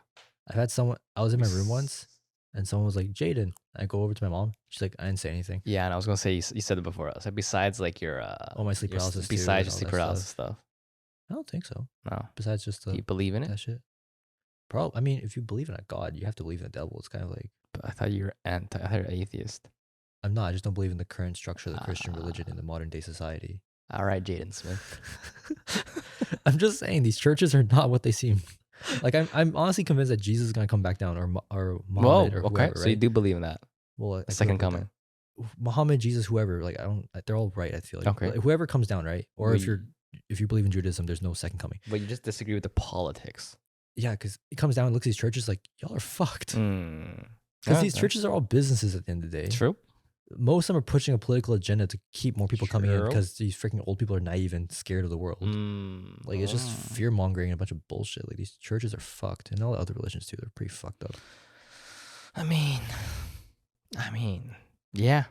[SPEAKER 2] I've had someone, I was in my room once and someone was like, Jayden. I go over to my mom. She's like, I didn't say anything.
[SPEAKER 1] Yeah, and I was gonna say you said it before. So besides like your
[SPEAKER 2] my sleep paralysis too,
[SPEAKER 1] besides
[SPEAKER 2] and
[SPEAKER 1] your
[SPEAKER 2] all
[SPEAKER 1] sleep
[SPEAKER 2] that
[SPEAKER 1] paralysis stuff.
[SPEAKER 2] I don't think so.
[SPEAKER 1] No.
[SPEAKER 2] Besides just
[SPEAKER 1] Do you believe in it?
[SPEAKER 2] that shit. Bro, I mean, if you believe in a God, you have to believe in the devil. It's kind of like,
[SPEAKER 1] But I thought you were I thought you were atheist.
[SPEAKER 2] I'm not. I just don't believe in the current structure of the Christian religion in the modern day society.
[SPEAKER 1] All right, Jayden Smith.
[SPEAKER 2] I'm just saying these churches are not what they seem. Like I'm honestly convinced that Jesus is gonna come back down, or Muhammad, or
[SPEAKER 1] okay.
[SPEAKER 2] whoever.
[SPEAKER 1] So
[SPEAKER 2] right?
[SPEAKER 1] you do believe in that
[SPEAKER 2] Well, I feel
[SPEAKER 1] second
[SPEAKER 2] like
[SPEAKER 1] coming?
[SPEAKER 2] Muhammad, Jesus, whoever. Like I don't. They're all right. I feel like
[SPEAKER 1] Okay.
[SPEAKER 2] whoever comes down, right? Or if
[SPEAKER 1] We-
[SPEAKER 2] you believe in Judaism, there's no second coming.
[SPEAKER 1] But you just disagree with the politics.
[SPEAKER 2] Yeah, because it comes down and looks at these churches like y'all are fucked.
[SPEAKER 1] Mm.
[SPEAKER 2] Because
[SPEAKER 1] Yeah,
[SPEAKER 2] these churches are all businesses at the end of the day.
[SPEAKER 1] True.
[SPEAKER 2] Most of them are pushing a political agenda to keep more people coming in
[SPEAKER 1] True.
[SPEAKER 2] because these freaking old people are naive and scared of the world. Like it's just fear mongering and a bunch of bullshit. Like these churches are fucked, and all the other religions too. They're pretty fucked up.
[SPEAKER 1] I mean, yeah.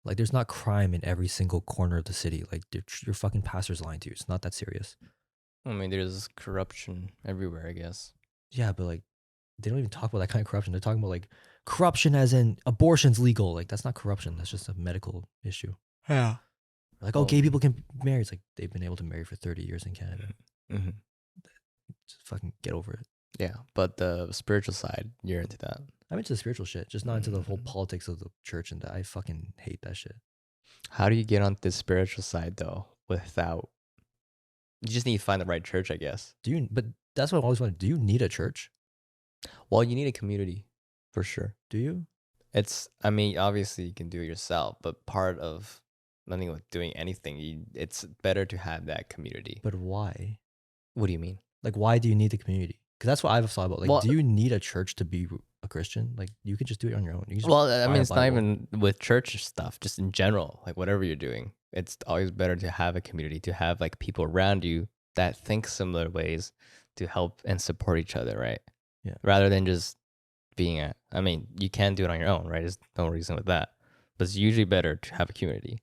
[SPEAKER 2] Like there's not crime in every single corner of the city. Like your fucking pastor's lying to you. It's not that serious.
[SPEAKER 1] I mean, there's corruption everywhere, I guess.
[SPEAKER 2] Yeah, but like they don't even talk about that kind of corruption. They're talking about like corruption as in abortion's legal. Like that's not corruption. That's just a medical issue.
[SPEAKER 1] Yeah.
[SPEAKER 2] Like, oh, gay people can marry. It's like they've been able to marry for 30 years in Canada.
[SPEAKER 1] Mm-hmm.
[SPEAKER 2] Just fucking get over it.
[SPEAKER 1] Yeah, but the spiritual side, you're into that.
[SPEAKER 2] I'm into the spiritual shit, just not into the whole politics of the church, and that I fucking hate that shit.
[SPEAKER 1] How do you get on the spiritual side though? Without, you just need to find the right church, I guess.
[SPEAKER 2] But that's what I always wanted. Do you need a church?
[SPEAKER 1] Well, you need a community, for sure.
[SPEAKER 2] Do you?
[SPEAKER 1] I mean, obviously you can do it yourself, but part of nothing with doing anything, it's better to have that community.
[SPEAKER 2] But why?
[SPEAKER 1] What do you mean?
[SPEAKER 2] Like, why do you need the community? Because that's what I've thought about. Like,
[SPEAKER 1] Well,
[SPEAKER 2] do you need a church to be a Christian? Like, you can just do it on your own. You can just
[SPEAKER 1] Well, I
[SPEAKER 2] buy
[SPEAKER 1] mean,
[SPEAKER 2] a
[SPEAKER 1] it's not
[SPEAKER 2] Bible.
[SPEAKER 1] even with church stuff, just in general, like whatever you're doing, it's always better to have a community, to have like people around you that think similar ways to help and support each other, right?
[SPEAKER 2] Yeah.
[SPEAKER 1] Rather than just I mean, you can do it on your own, right? There's no reason with that. But it's usually better to have a community.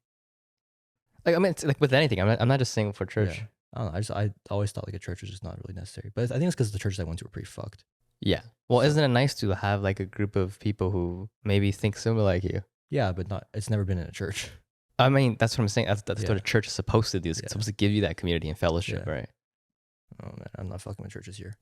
[SPEAKER 1] Like, I mean, it's like with anything. I'm not just saying for church.
[SPEAKER 2] Yeah. I don't know. I always thought like a church was just not really necessary. But I think it's because the churches I went to were pretty fucked.
[SPEAKER 1] Yeah. Well, isn't it nice to have like a group of people who maybe think similar like you?
[SPEAKER 2] Yeah, but it's never been in a church.
[SPEAKER 1] I mean, that's what I'm saying. That's
[SPEAKER 2] Yeah.
[SPEAKER 1] what a church is supposed to do. It's
[SPEAKER 2] Yeah.
[SPEAKER 1] supposed to give you that community and fellowship,
[SPEAKER 2] Yeah.
[SPEAKER 1] right?
[SPEAKER 2] Oh man, I'm not fucking with churches here.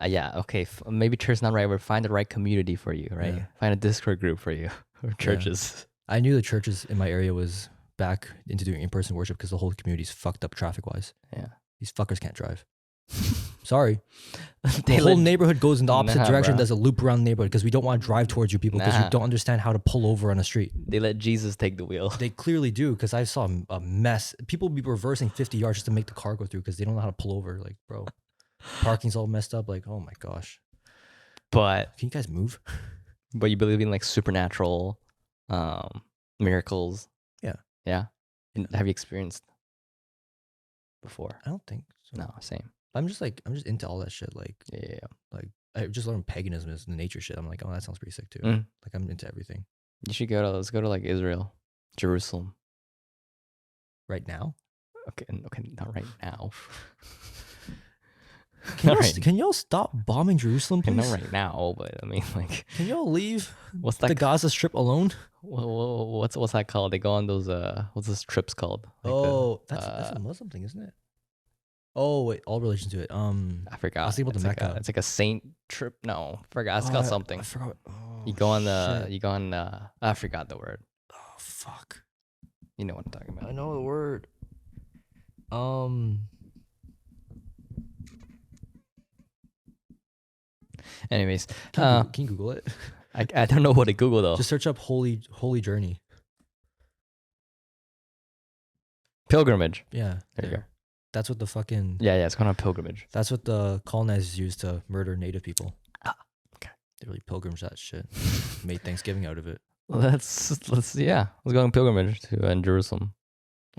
[SPEAKER 1] Yeah. Okay. Maybe church not right, but find the right community for you, right?
[SPEAKER 2] Yeah.
[SPEAKER 1] Find a Discord group for you or churches.
[SPEAKER 2] I knew the churches in my area was back into doing in-person worship because the whole community's fucked up traffic-wise.
[SPEAKER 1] Yeah.
[SPEAKER 2] These fuckers can't drive. Sorry. The
[SPEAKER 1] They
[SPEAKER 2] whole
[SPEAKER 1] let-
[SPEAKER 2] neighborhood goes in the opposite
[SPEAKER 1] Nah,
[SPEAKER 2] direction.
[SPEAKER 1] bro.
[SPEAKER 2] There's a loop around the neighborhood because we don't want to drive towards you people because
[SPEAKER 1] Nah.
[SPEAKER 2] you don't understand how to pull over on a street.
[SPEAKER 1] They let Jesus take the wheel.
[SPEAKER 2] They clearly do because I saw a mess. People be reversing 50 yards just to make the car go through because they don't know how to pull over. Like, bro, parking's all messed up. Like, oh my gosh.
[SPEAKER 1] But
[SPEAKER 2] Can you guys move?
[SPEAKER 1] you believe in like supernatural miracles?
[SPEAKER 2] Yeah.
[SPEAKER 1] Yeah. And have you experienced before?
[SPEAKER 2] I don't think so.
[SPEAKER 1] No, same.
[SPEAKER 2] I'm just into all that shit. Like,
[SPEAKER 1] Yeah.
[SPEAKER 2] like I just learned paganism is the nature shit. I'm like, oh, that sounds pretty sick too.
[SPEAKER 1] Mm.
[SPEAKER 2] Like, I'm into everything
[SPEAKER 1] You should let's go to like Israel, Jerusalem.
[SPEAKER 2] right now.
[SPEAKER 1] Okay, not right now.
[SPEAKER 2] Can y'all stop bombing Jerusalem,
[SPEAKER 1] Okay,
[SPEAKER 2] please?
[SPEAKER 1] not right now, but I mean, like,
[SPEAKER 2] Can y'all leave
[SPEAKER 1] what's
[SPEAKER 2] the
[SPEAKER 1] that?
[SPEAKER 2] Gaza Strip alone?
[SPEAKER 1] What's that called? They go on those what's those trips called? Like
[SPEAKER 2] that's a Muslim thing, isn't it? Oh wait, all relation to it.
[SPEAKER 1] I forgot.
[SPEAKER 2] I was thinking about
[SPEAKER 1] It's
[SPEAKER 2] the
[SPEAKER 1] like
[SPEAKER 2] Mecca.
[SPEAKER 1] it's like a saint trip. No, I forgot. It's called something.
[SPEAKER 2] I forgot.
[SPEAKER 1] You go on
[SPEAKER 2] shit.
[SPEAKER 1] I forgot the word.
[SPEAKER 2] Oh fuck!
[SPEAKER 1] You know what I'm talking about.
[SPEAKER 2] I know the word.
[SPEAKER 1] Anyways,
[SPEAKER 2] Can you Google it?
[SPEAKER 1] I don't know what to Google though.
[SPEAKER 2] Just search up holy journey.
[SPEAKER 1] Pilgrimage.
[SPEAKER 2] Yeah,
[SPEAKER 1] There you go.
[SPEAKER 2] That's what the fucking
[SPEAKER 1] Yeah, it's going on pilgrimage.
[SPEAKER 2] That's what the colonizers used to murder native people.
[SPEAKER 1] Okay.
[SPEAKER 2] They really pilgrimed that shit. Made Thanksgiving out of it.
[SPEAKER 1] Let's go on pilgrimage to Jerusalem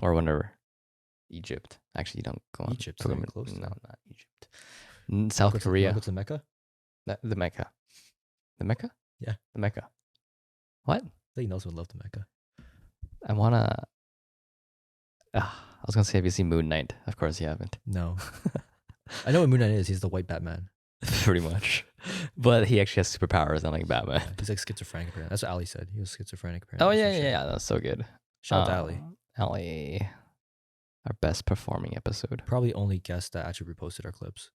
[SPEAKER 1] or whatever. Egypt. Actually, you don't go on
[SPEAKER 2] Egypt's not even
[SPEAKER 1] pilgrimage.
[SPEAKER 2] close to
[SPEAKER 1] No,
[SPEAKER 2] that.
[SPEAKER 1] not Egypt. South Korea.
[SPEAKER 2] Go to Mecca.
[SPEAKER 1] The Mecca. The Mecca?
[SPEAKER 2] Yeah.
[SPEAKER 1] The Mecca. What?
[SPEAKER 2] I think Nelson would love the Mecca.
[SPEAKER 1] I wanna. I was gonna say, have you seen Moon Knight? Of course you haven't.
[SPEAKER 2] No. I know what Moon Knight is. He's the white Batman.
[SPEAKER 1] Pretty much. But he actually has superpowers, unlike Batman.
[SPEAKER 2] He's like schizophrenic apparently. That's what Ali said. He was schizophrenic
[SPEAKER 1] Oh
[SPEAKER 2] apparently.
[SPEAKER 1] yeah,
[SPEAKER 2] Some shit.
[SPEAKER 1] yeah, That's so good.
[SPEAKER 2] Shout out to Ali.
[SPEAKER 1] Ali, our best performing episode.
[SPEAKER 2] Probably only guest that actually reposted our clips.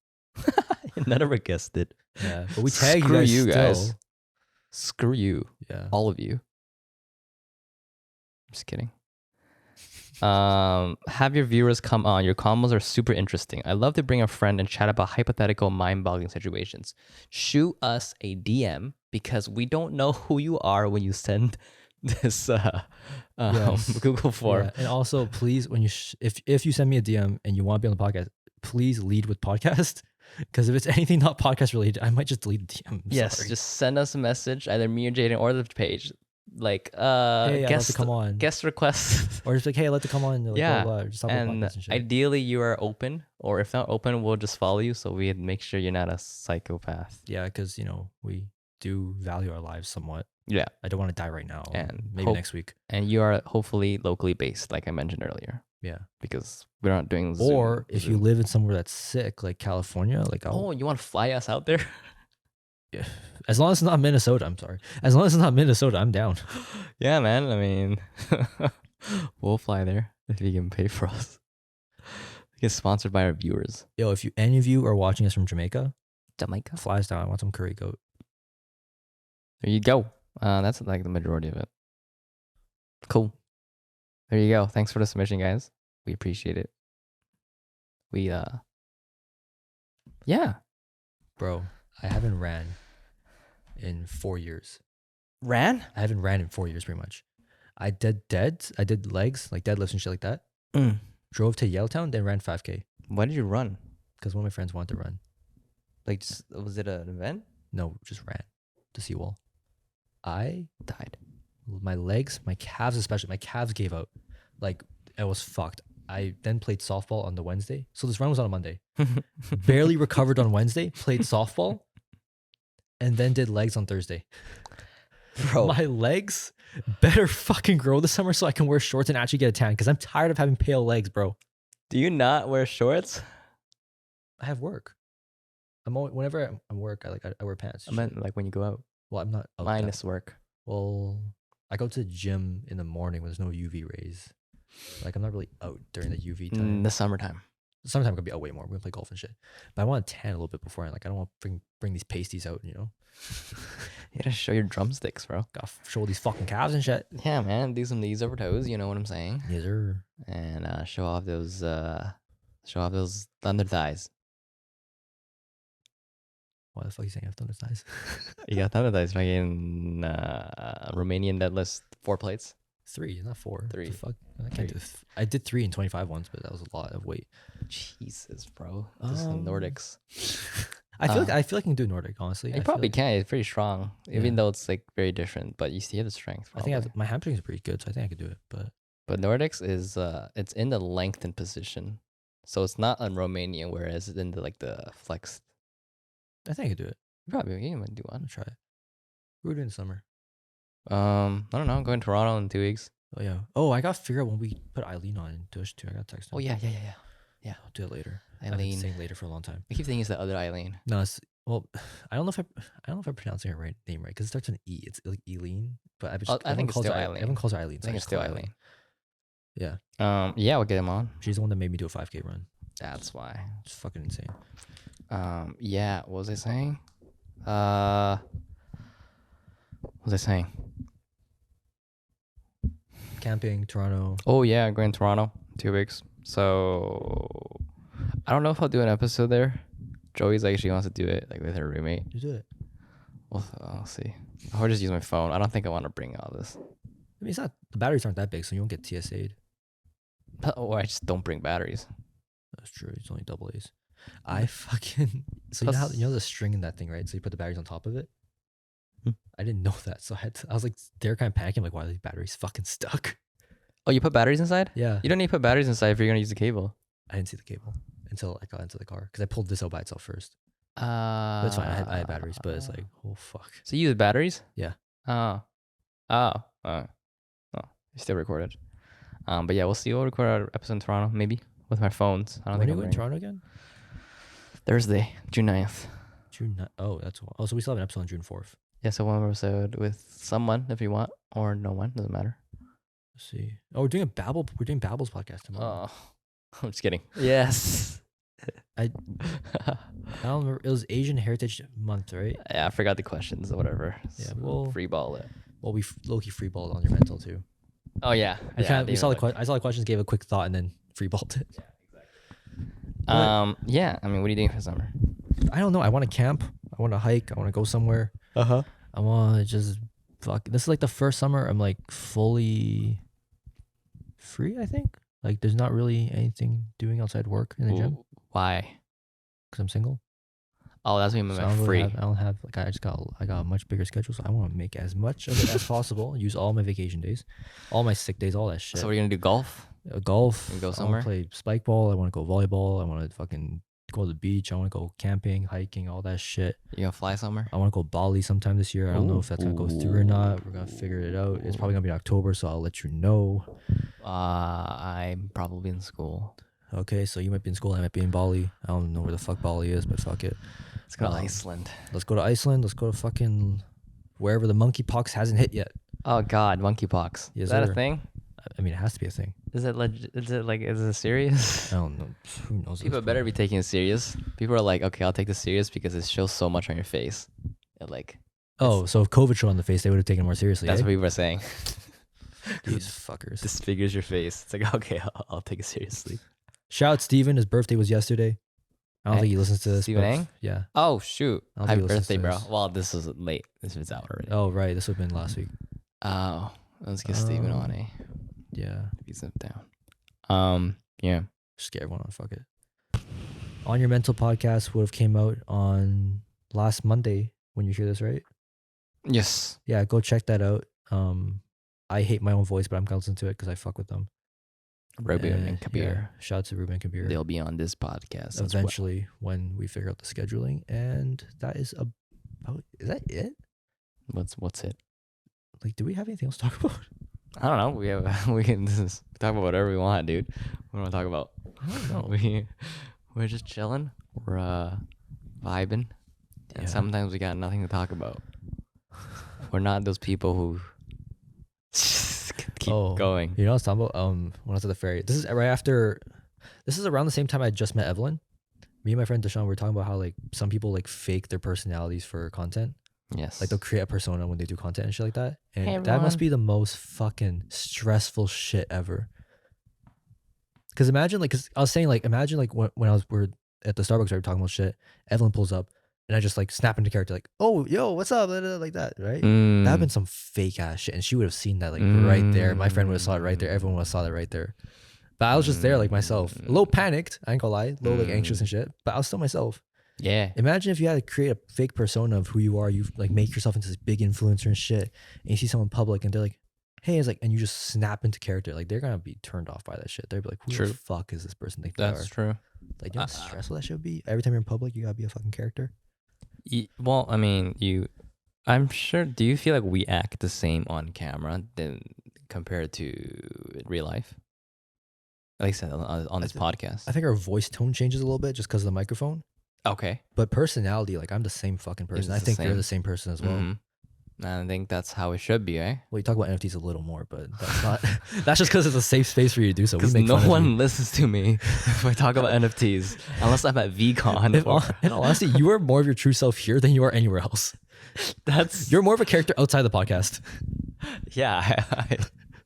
[SPEAKER 1] None of us guessed it.
[SPEAKER 2] Yeah, but we tag
[SPEAKER 1] Screw
[SPEAKER 2] you guys.
[SPEAKER 1] you guys.
[SPEAKER 2] Still.
[SPEAKER 1] Screw you,
[SPEAKER 2] Yeah.
[SPEAKER 1] all of you. Just kidding. Have your viewers come on. Your combos are super interesting. I love to bring a friend and chat about hypothetical mind-boggling situations. Shoot us a DM because we don't know who you are when you send this
[SPEAKER 2] Yes.
[SPEAKER 1] Google form.
[SPEAKER 2] Yeah. And also, please, when you if you send me a DM and you want to be on the podcast, please lead with podcast. Because if it's anything not podcast related, I might just delete the DM.
[SPEAKER 1] Yes,
[SPEAKER 2] Sorry.
[SPEAKER 1] just send us a message, either me or Jayden or the page. Like
[SPEAKER 2] Hey, I'd love to
[SPEAKER 1] guest
[SPEAKER 2] come on.
[SPEAKER 1] guest requests.
[SPEAKER 2] Or just like, hey, I'd like to come on. Like,
[SPEAKER 1] Yeah.
[SPEAKER 2] blah, blah, just talk about
[SPEAKER 1] And
[SPEAKER 2] podcasts and shit.
[SPEAKER 1] ideally you are open, or if not open, we'll just follow you so we make sure you're not a psychopath.
[SPEAKER 2] Yeah, because we do value our lives somewhat.
[SPEAKER 1] Yeah.
[SPEAKER 2] I don't want to die right now.
[SPEAKER 1] And
[SPEAKER 2] maybe next week.
[SPEAKER 1] And you are hopefully locally based, like I mentioned earlier.
[SPEAKER 2] Yeah.
[SPEAKER 1] Because we're not doing Zoom.
[SPEAKER 2] Or if you live in somewhere that's sick, like California, like
[SPEAKER 1] you want to fly us out there?
[SPEAKER 2] Yeah. As long as it's not Minnesota, I'm sorry. As long as it's not Minnesota, I'm down.
[SPEAKER 1] Yeah, man. I mean, we'll fly there if you can pay for us. Get sponsored by our viewers.
[SPEAKER 2] Yo, if any of you are watching us from Jamaica,
[SPEAKER 1] Jamaica.
[SPEAKER 2] fly us down. I want some curry goat.
[SPEAKER 1] There you go. That's like the majority of it. Cool. There you go. Thanks for the submission, guys. We appreciate it. Yeah.
[SPEAKER 2] Bro, I haven't ran in 4 years.
[SPEAKER 1] Ran?
[SPEAKER 2] I haven't ran in 4 years, pretty much. I did legs, like deadlifts and shit like that. Drove to Yaletown, then ran 5K.
[SPEAKER 1] Why did you run?
[SPEAKER 2] Because one of my friends wanted to run.
[SPEAKER 1] Like, was it an event?
[SPEAKER 2] No, just ran the seawall. I
[SPEAKER 1] Died.
[SPEAKER 2] my legs, my calves especially, my calves gave out. Like, I was fucked. I then played softball on the Wednesday. So this run was on a Monday. Barely recovered on Wednesday, played softball, and then did legs on Thursday.
[SPEAKER 1] Bro.
[SPEAKER 2] My legs better fucking grow this summer so I can wear shorts and actually get a tan because I'm tired of having pale legs, bro.
[SPEAKER 1] Do you not wear shorts?
[SPEAKER 2] I have work. Whenever I'm work, I wear pants.
[SPEAKER 1] I meant like when you go out.
[SPEAKER 2] Well, I'm not out
[SPEAKER 1] Minus work.
[SPEAKER 2] Well, I go to the gym in the morning when there's no UV rays. Like, I'm not really out during the UV time.
[SPEAKER 1] In the summertime.
[SPEAKER 2] Sometimes I'm gonna be out way more. We're gonna play golf and shit. But I want to tan a little bit beforehand. Like, I don't want to bring these pasties out,
[SPEAKER 1] You gotta show your drumsticks, bro.
[SPEAKER 2] Gotta show these fucking calves and shit.
[SPEAKER 1] Yeah, man. Do some knees over toes. You know what I'm saying?
[SPEAKER 2] Yes, sir.
[SPEAKER 1] And show off those thunder thighs.
[SPEAKER 2] Why the fuck are you saying I have thunder thighs?
[SPEAKER 1] You got thunder thighs. Fucking Romanian deadlifts, 4 plates.
[SPEAKER 2] 3, not 4.
[SPEAKER 1] 3.
[SPEAKER 2] The fuck? I did 3 and 25 once, but that was a lot of weight.
[SPEAKER 1] Jesus, bro. Just the Nordics.
[SPEAKER 2] I feel like I can do Nordic, honestly.
[SPEAKER 1] You probably can. It's pretty strong, even
[SPEAKER 2] Yeah.
[SPEAKER 1] though it's like very different. But you see the strength.
[SPEAKER 2] I
[SPEAKER 1] Probably.
[SPEAKER 2] think my hamstrings are pretty good, so I think I could do it.
[SPEAKER 1] But Nordics is it's in the lengthened position, so it's not on Romanian, whereas it's in the flexed.
[SPEAKER 2] I think I could do it.
[SPEAKER 1] Probably you might do
[SPEAKER 2] I'm
[SPEAKER 1] one.
[SPEAKER 2] gonna try it. We're doing summer.
[SPEAKER 1] I don't know. I'm going to Toronto in 2 weeks.
[SPEAKER 2] Oh yeah. Oh, I got to figure out when we put Eileen on Tush too. I got to text her.
[SPEAKER 1] Oh yeah.
[SPEAKER 2] I'll do it later. I've been
[SPEAKER 1] Eileen.
[SPEAKER 2] saying later for a long time.
[SPEAKER 1] I keep thinking it's the other Eileen.
[SPEAKER 2] No, I don't know if I'm pronouncing her name right because it starts with an E. It's like Eileen, but
[SPEAKER 1] I think it's still Eileen.
[SPEAKER 2] Everyone calls her Eileen.
[SPEAKER 1] I think it's still Eileen.
[SPEAKER 2] Yeah.
[SPEAKER 1] Yeah, we'll get him on.
[SPEAKER 2] She's the one that made me do a 5K run.
[SPEAKER 1] That's why.
[SPEAKER 2] It's fucking insane.
[SPEAKER 1] Yeah. What was I saying? What was I saying?
[SPEAKER 2] Camping, Toronto.
[SPEAKER 1] Oh yeah, I'm going to Toronto 2 weeks. So I don't know if I'll do an episode there. Joey's like she wants to do it like with her roommate.
[SPEAKER 2] You do it.
[SPEAKER 1] Well, I'll see. I'll just use my phone. I don't think I want to bring all this.
[SPEAKER 2] I mean, it's not the batteries aren't that big, so you won't get TSA'd.
[SPEAKER 1] Or I just don't bring batteries.
[SPEAKER 2] That's true. It's only double A's. I fucking so
[SPEAKER 1] Plus-
[SPEAKER 2] you know the string in that thing, right? So you put the batteries on top of it.
[SPEAKER 1] Hmm.
[SPEAKER 2] I didn't know that, so I was like, they're kind of panicking, like, why are these batteries fucking stuck?
[SPEAKER 1] Oh, you put batteries inside?
[SPEAKER 2] Yeah,
[SPEAKER 1] You don't need to put batteries inside if you're gonna use the cable.
[SPEAKER 2] I didn't see the cable until I got into the car because I pulled this out by itself first. But it's fine. I had batteries, but it's like, oh fuck.
[SPEAKER 1] So you use batteries?
[SPEAKER 2] Yeah.
[SPEAKER 1] Oh, you're still recorded. But yeah, we'll see. We'll record our episode in Toronto, maybe with my phones. I don't
[SPEAKER 2] When
[SPEAKER 1] think
[SPEAKER 2] are you
[SPEAKER 1] I'm
[SPEAKER 2] in
[SPEAKER 1] bringing-
[SPEAKER 2] Toronto again?
[SPEAKER 1] Thursday, June 9th.
[SPEAKER 2] Oh, so we still have an episode on June 4th.
[SPEAKER 1] Yeah, so one episode with someone if you want, or no one, doesn't matter.
[SPEAKER 2] Let's see. Oh, we're doing Babbel's podcast tomorrow.
[SPEAKER 1] Oh, I'm just kidding. Yes.
[SPEAKER 2] I don't remember. It was Asian Heritage Month, right?
[SPEAKER 1] Yeah, I forgot the questions or whatever.
[SPEAKER 2] Yeah,
[SPEAKER 1] So
[SPEAKER 2] we'll-
[SPEAKER 1] free ball it.
[SPEAKER 2] Well, we low-key freeballed on your mental too.
[SPEAKER 1] Oh yeah.
[SPEAKER 2] I can't.
[SPEAKER 1] David Licht.
[SPEAKER 2] I saw the questions, gave a quick thought, and then free balled it.
[SPEAKER 1] Yeah. I mean, what are you doing for summer?
[SPEAKER 2] I don't know. I want to camp. I want to hike. I want to go somewhere. I want to just fuck. This is like the first summer I'm like fully free. I think like there's not really anything doing outside work in the gym
[SPEAKER 1] Why?
[SPEAKER 2] because I'm single.
[SPEAKER 1] Oh, that's what you meant
[SPEAKER 2] So
[SPEAKER 1] by free.
[SPEAKER 2] I don't have like I got a much bigger schedule, so I want to make as much of it as possible. Use all my vacation days, all my sick days, all that shit.
[SPEAKER 1] So we're gonna do golf.
[SPEAKER 2] Golf.
[SPEAKER 1] You go
[SPEAKER 2] I wanna
[SPEAKER 1] somewhere?
[SPEAKER 2] play spike ball. I want to go volleyball. I want to fucking go to the beach. I want to go camping, hiking, all that shit.
[SPEAKER 1] You gonna fly somewhere?
[SPEAKER 2] I want to go Bali sometime this year. I don't know if that's gonna go through or not. We're gonna figure it out. It's probably gonna be in October, so I'll let you know.
[SPEAKER 1] I'm probably in school.
[SPEAKER 2] Okay, so you might be in school. I might be in Bali. I don't know where the fuck Bali is, but fuck it.
[SPEAKER 1] Let's go to Iceland.
[SPEAKER 2] Let's go to Iceland. Let's go to fucking wherever the monkeypox hasn't hit yet.
[SPEAKER 1] Oh God, monkeypox.
[SPEAKER 2] Yes,
[SPEAKER 1] Is that
[SPEAKER 2] sir.
[SPEAKER 1] a thing?
[SPEAKER 2] I mean, it has to be a thing.
[SPEAKER 1] Is it is it serious?
[SPEAKER 2] I don't know. Who knows?
[SPEAKER 1] People better be taking it serious. People are like, okay, I'll take this serious because it shows so much on your face. It like,
[SPEAKER 2] Oh, so if COVID showed on the face, they would have taken it more seriously.
[SPEAKER 1] that's
[SPEAKER 2] eh?
[SPEAKER 1] what people are saying.
[SPEAKER 2] These fuckers.
[SPEAKER 1] Disfigures your face. It's like, okay, I'll take it seriously.
[SPEAKER 2] Shout out Steven. His birthday was yesterday. I don't
[SPEAKER 1] Hey,
[SPEAKER 2] think he listens to this.
[SPEAKER 1] Steven
[SPEAKER 2] but
[SPEAKER 1] Ang?
[SPEAKER 2] Yeah.
[SPEAKER 1] Oh shoot!
[SPEAKER 2] I don't think
[SPEAKER 1] Happy
[SPEAKER 2] he listens
[SPEAKER 1] birthday,
[SPEAKER 2] to
[SPEAKER 1] bro.
[SPEAKER 2] this.
[SPEAKER 1] Well, this is late. This is out already.
[SPEAKER 2] Oh, right. This would have been last week.
[SPEAKER 1] Oh, let's get Steven on, eh?
[SPEAKER 2] Yeah.
[SPEAKER 1] He's up down. Yeah.
[SPEAKER 2] Just get everyone on. Fuck it. On Your Mental podcast would have came out on last Monday when you hear this, right?
[SPEAKER 1] Yes.
[SPEAKER 2] Yeah, go check that out. I hate my own voice, but I'm gonna listen to it because I fuck with them.
[SPEAKER 1] Ruben and Kabir.
[SPEAKER 2] Yeah, shout out to Ruben and Kabir.
[SPEAKER 1] They'll be on this podcast
[SPEAKER 2] Eventually when we figure out the scheduling. And that is about, is that it?
[SPEAKER 1] What's it?
[SPEAKER 2] Like, do we have anything else to talk about?
[SPEAKER 1] I don't know. We can talk about whatever we want, dude. What do we want to talk about?
[SPEAKER 2] I don't know.
[SPEAKER 1] We're just chilling. We're vibing, and
[SPEAKER 2] Yeah.
[SPEAKER 1] sometimes we got nothing to talk about. We're not those people who keep going.
[SPEAKER 2] You know what I was talking about? When I was at the ferry. This is around the same time I just met Evelyn. Me and my friend Deshaun were talking about how like some people like fake their personalities for content.
[SPEAKER 1] Yes.
[SPEAKER 2] Like they'll create a persona when they do content and shit like that. And
[SPEAKER 1] Hey,
[SPEAKER 2] that
[SPEAKER 1] everyone.
[SPEAKER 2] must be the most fucking stressful shit ever. Cause imagine like, cause I was saying like, imagine like when we're at the Starbucks, we were talking about shit. Evelyn pulls up and I just like snap into character like, oh, yo, what's up? Like that, right? That had been some fake ass shit. And she would have seen that like right there. My friend would have saw it right there. Everyone would have saw that right there. But I was just there like myself. A little panicked. I ain't gonna lie. A little like anxious and shit. But I was still myself.
[SPEAKER 1] Yeah.
[SPEAKER 2] Imagine if you had to create a fake persona of who you are. You like make yourself into this big influencer and shit. And you see someone in public and they're like, hey, it's like, and you just snap into character. Like they're gonna be turned off by that shit. They'll be like, who
[SPEAKER 1] True.
[SPEAKER 2] the fuck is this person think they
[SPEAKER 1] That's
[SPEAKER 2] are?
[SPEAKER 1] true.
[SPEAKER 2] Like, you know how stressful that should be? Every time you're in public, you gotta be a fucking character.
[SPEAKER 1] Well, I mean, I'm sure. Do you feel like we act the same on camera than compared to real life? Like I said on this podcast.
[SPEAKER 2] I think our voice tone changes a little bit just because of the microphone.
[SPEAKER 1] Okay.
[SPEAKER 2] But personality, like I'm the same fucking person. I
[SPEAKER 1] the
[SPEAKER 2] think they're
[SPEAKER 1] same?
[SPEAKER 2] the same person as well.
[SPEAKER 1] Mhm. And I think that's how it should be, eh?
[SPEAKER 2] Well, you talk about NFTs a little more, but that's not. That's just because it's a safe space for you to do so. We
[SPEAKER 1] Because
[SPEAKER 2] make
[SPEAKER 1] no
[SPEAKER 2] fun of
[SPEAKER 1] one
[SPEAKER 2] you.
[SPEAKER 1] listens to me if I talk about NFTs unless I'm at Veecon.
[SPEAKER 2] In all honesty, you are more of your true self here than you are anywhere else.
[SPEAKER 1] That's
[SPEAKER 2] You're more of a character outside the podcast.
[SPEAKER 1] yeah.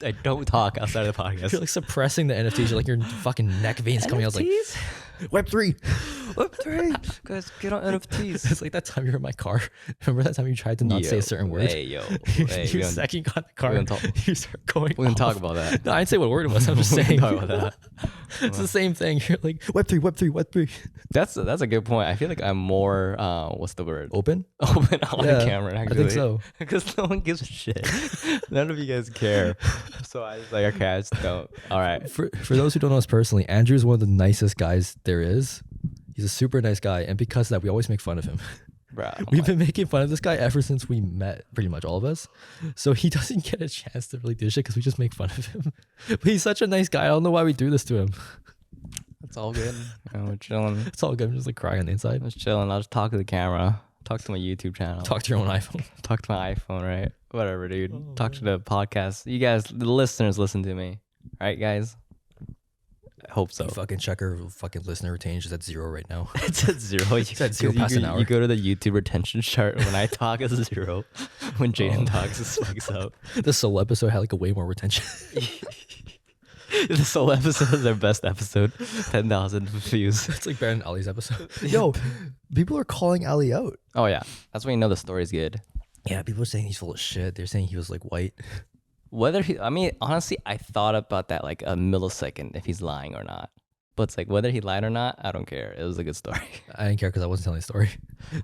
[SPEAKER 1] I don't talk outside of the podcast.
[SPEAKER 2] You're like suppressing the NFTs. You're like your fucking neck veins coming out. Like Web3.
[SPEAKER 1] Web3. Guys, get on NFTs.
[SPEAKER 2] It's like that time you were in my car. Remember that time you tried to not say a certain word?
[SPEAKER 1] Hey, yo.
[SPEAKER 2] You
[SPEAKER 1] Hey, we don't
[SPEAKER 2] second got in the car.
[SPEAKER 1] we don't talk-
[SPEAKER 2] You start going.
[SPEAKER 1] we can talk
[SPEAKER 2] off.
[SPEAKER 1] about that.
[SPEAKER 2] No, I didn't say what word it was. I'm just
[SPEAKER 1] We can
[SPEAKER 2] saying.
[SPEAKER 1] talk about that.
[SPEAKER 2] It's the same thing. You're like Web3.
[SPEAKER 1] That's a good point. I feel like I'm more what's the word?
[SPEAKER 2] Open?
[SPEAKER 1] Open on
[SPEAKER 2] Yeah,
[SPEAKER 1] camera,
[SPEAKER 2] I
[SPEAKER 1] actually.
[SPEAKER 2] think so.
[SPEAKER 1] Because no one gives a shit. None of you guys care. So I was like, okay, I just don't. All right.
[SPEAKER 2] For those who don't know us personally, Andrew's one of the nicest guys there is. He's a super nice guy, and because of that, we always make fun of him.
[SPEAKER 1] Bro,
[SPEAKER 2] We've been making fun of this guy ever since we met, pretty much all of us. So he doesn't get a chance to really do shit because we just make fun of him. But he's such a nice guy. I don't know why we do this to him.
[SPEAKER 1] it's all good. We're chilling.
[SPEAKER 2] It's all good. I'm just like crying on the inside.
[SPEAKER 1] I'm just chilling. I'll just talk to the camera. Talk to my YouTube channel.
[SPEAKER 2] Talk to your own iPhone.
[SPEAKER 1] Talk to my iPhone, right? Whatever, dude. Talk to the podcast. You guys, the listeners, listen to me. All right, guys? I hope so.
[SPEAKER 2] You fucking check our fucking listener retention is at 0 right now.
[SPEAKER 1] It's at 0.
[SPEAKER 2] It's at 0
[SPEAKER 1] 'Cause
[SPEAKER 2] past an hour.
[SPEAKER 1] You go to the YouTube retention chart. When I talk, it's 0. When Jayden talks, it spikes up.
[SPEAKER 2] The solo episode had like a way more retention.
[SPEAKER 1] The solo episode is their best episode. 10,000 views.
[SPEAKER 2] It's like better than Ali's episode. Yo, people are calling Ali out.
[SPEAKER 1] Oh yeah, that's when you know the story's good.
[SPEAKER 2] Yeah, people are saying he's full of shit. They're saying he was like white.
[SPEAKER 1] Whether I mean, honestly, I thought about that like a millisecond if he's lying or not. But it's like whether he lied or not, I don't care. It was a good story.
[SPEAKER 2] I didn't care because I wasn't telling the story.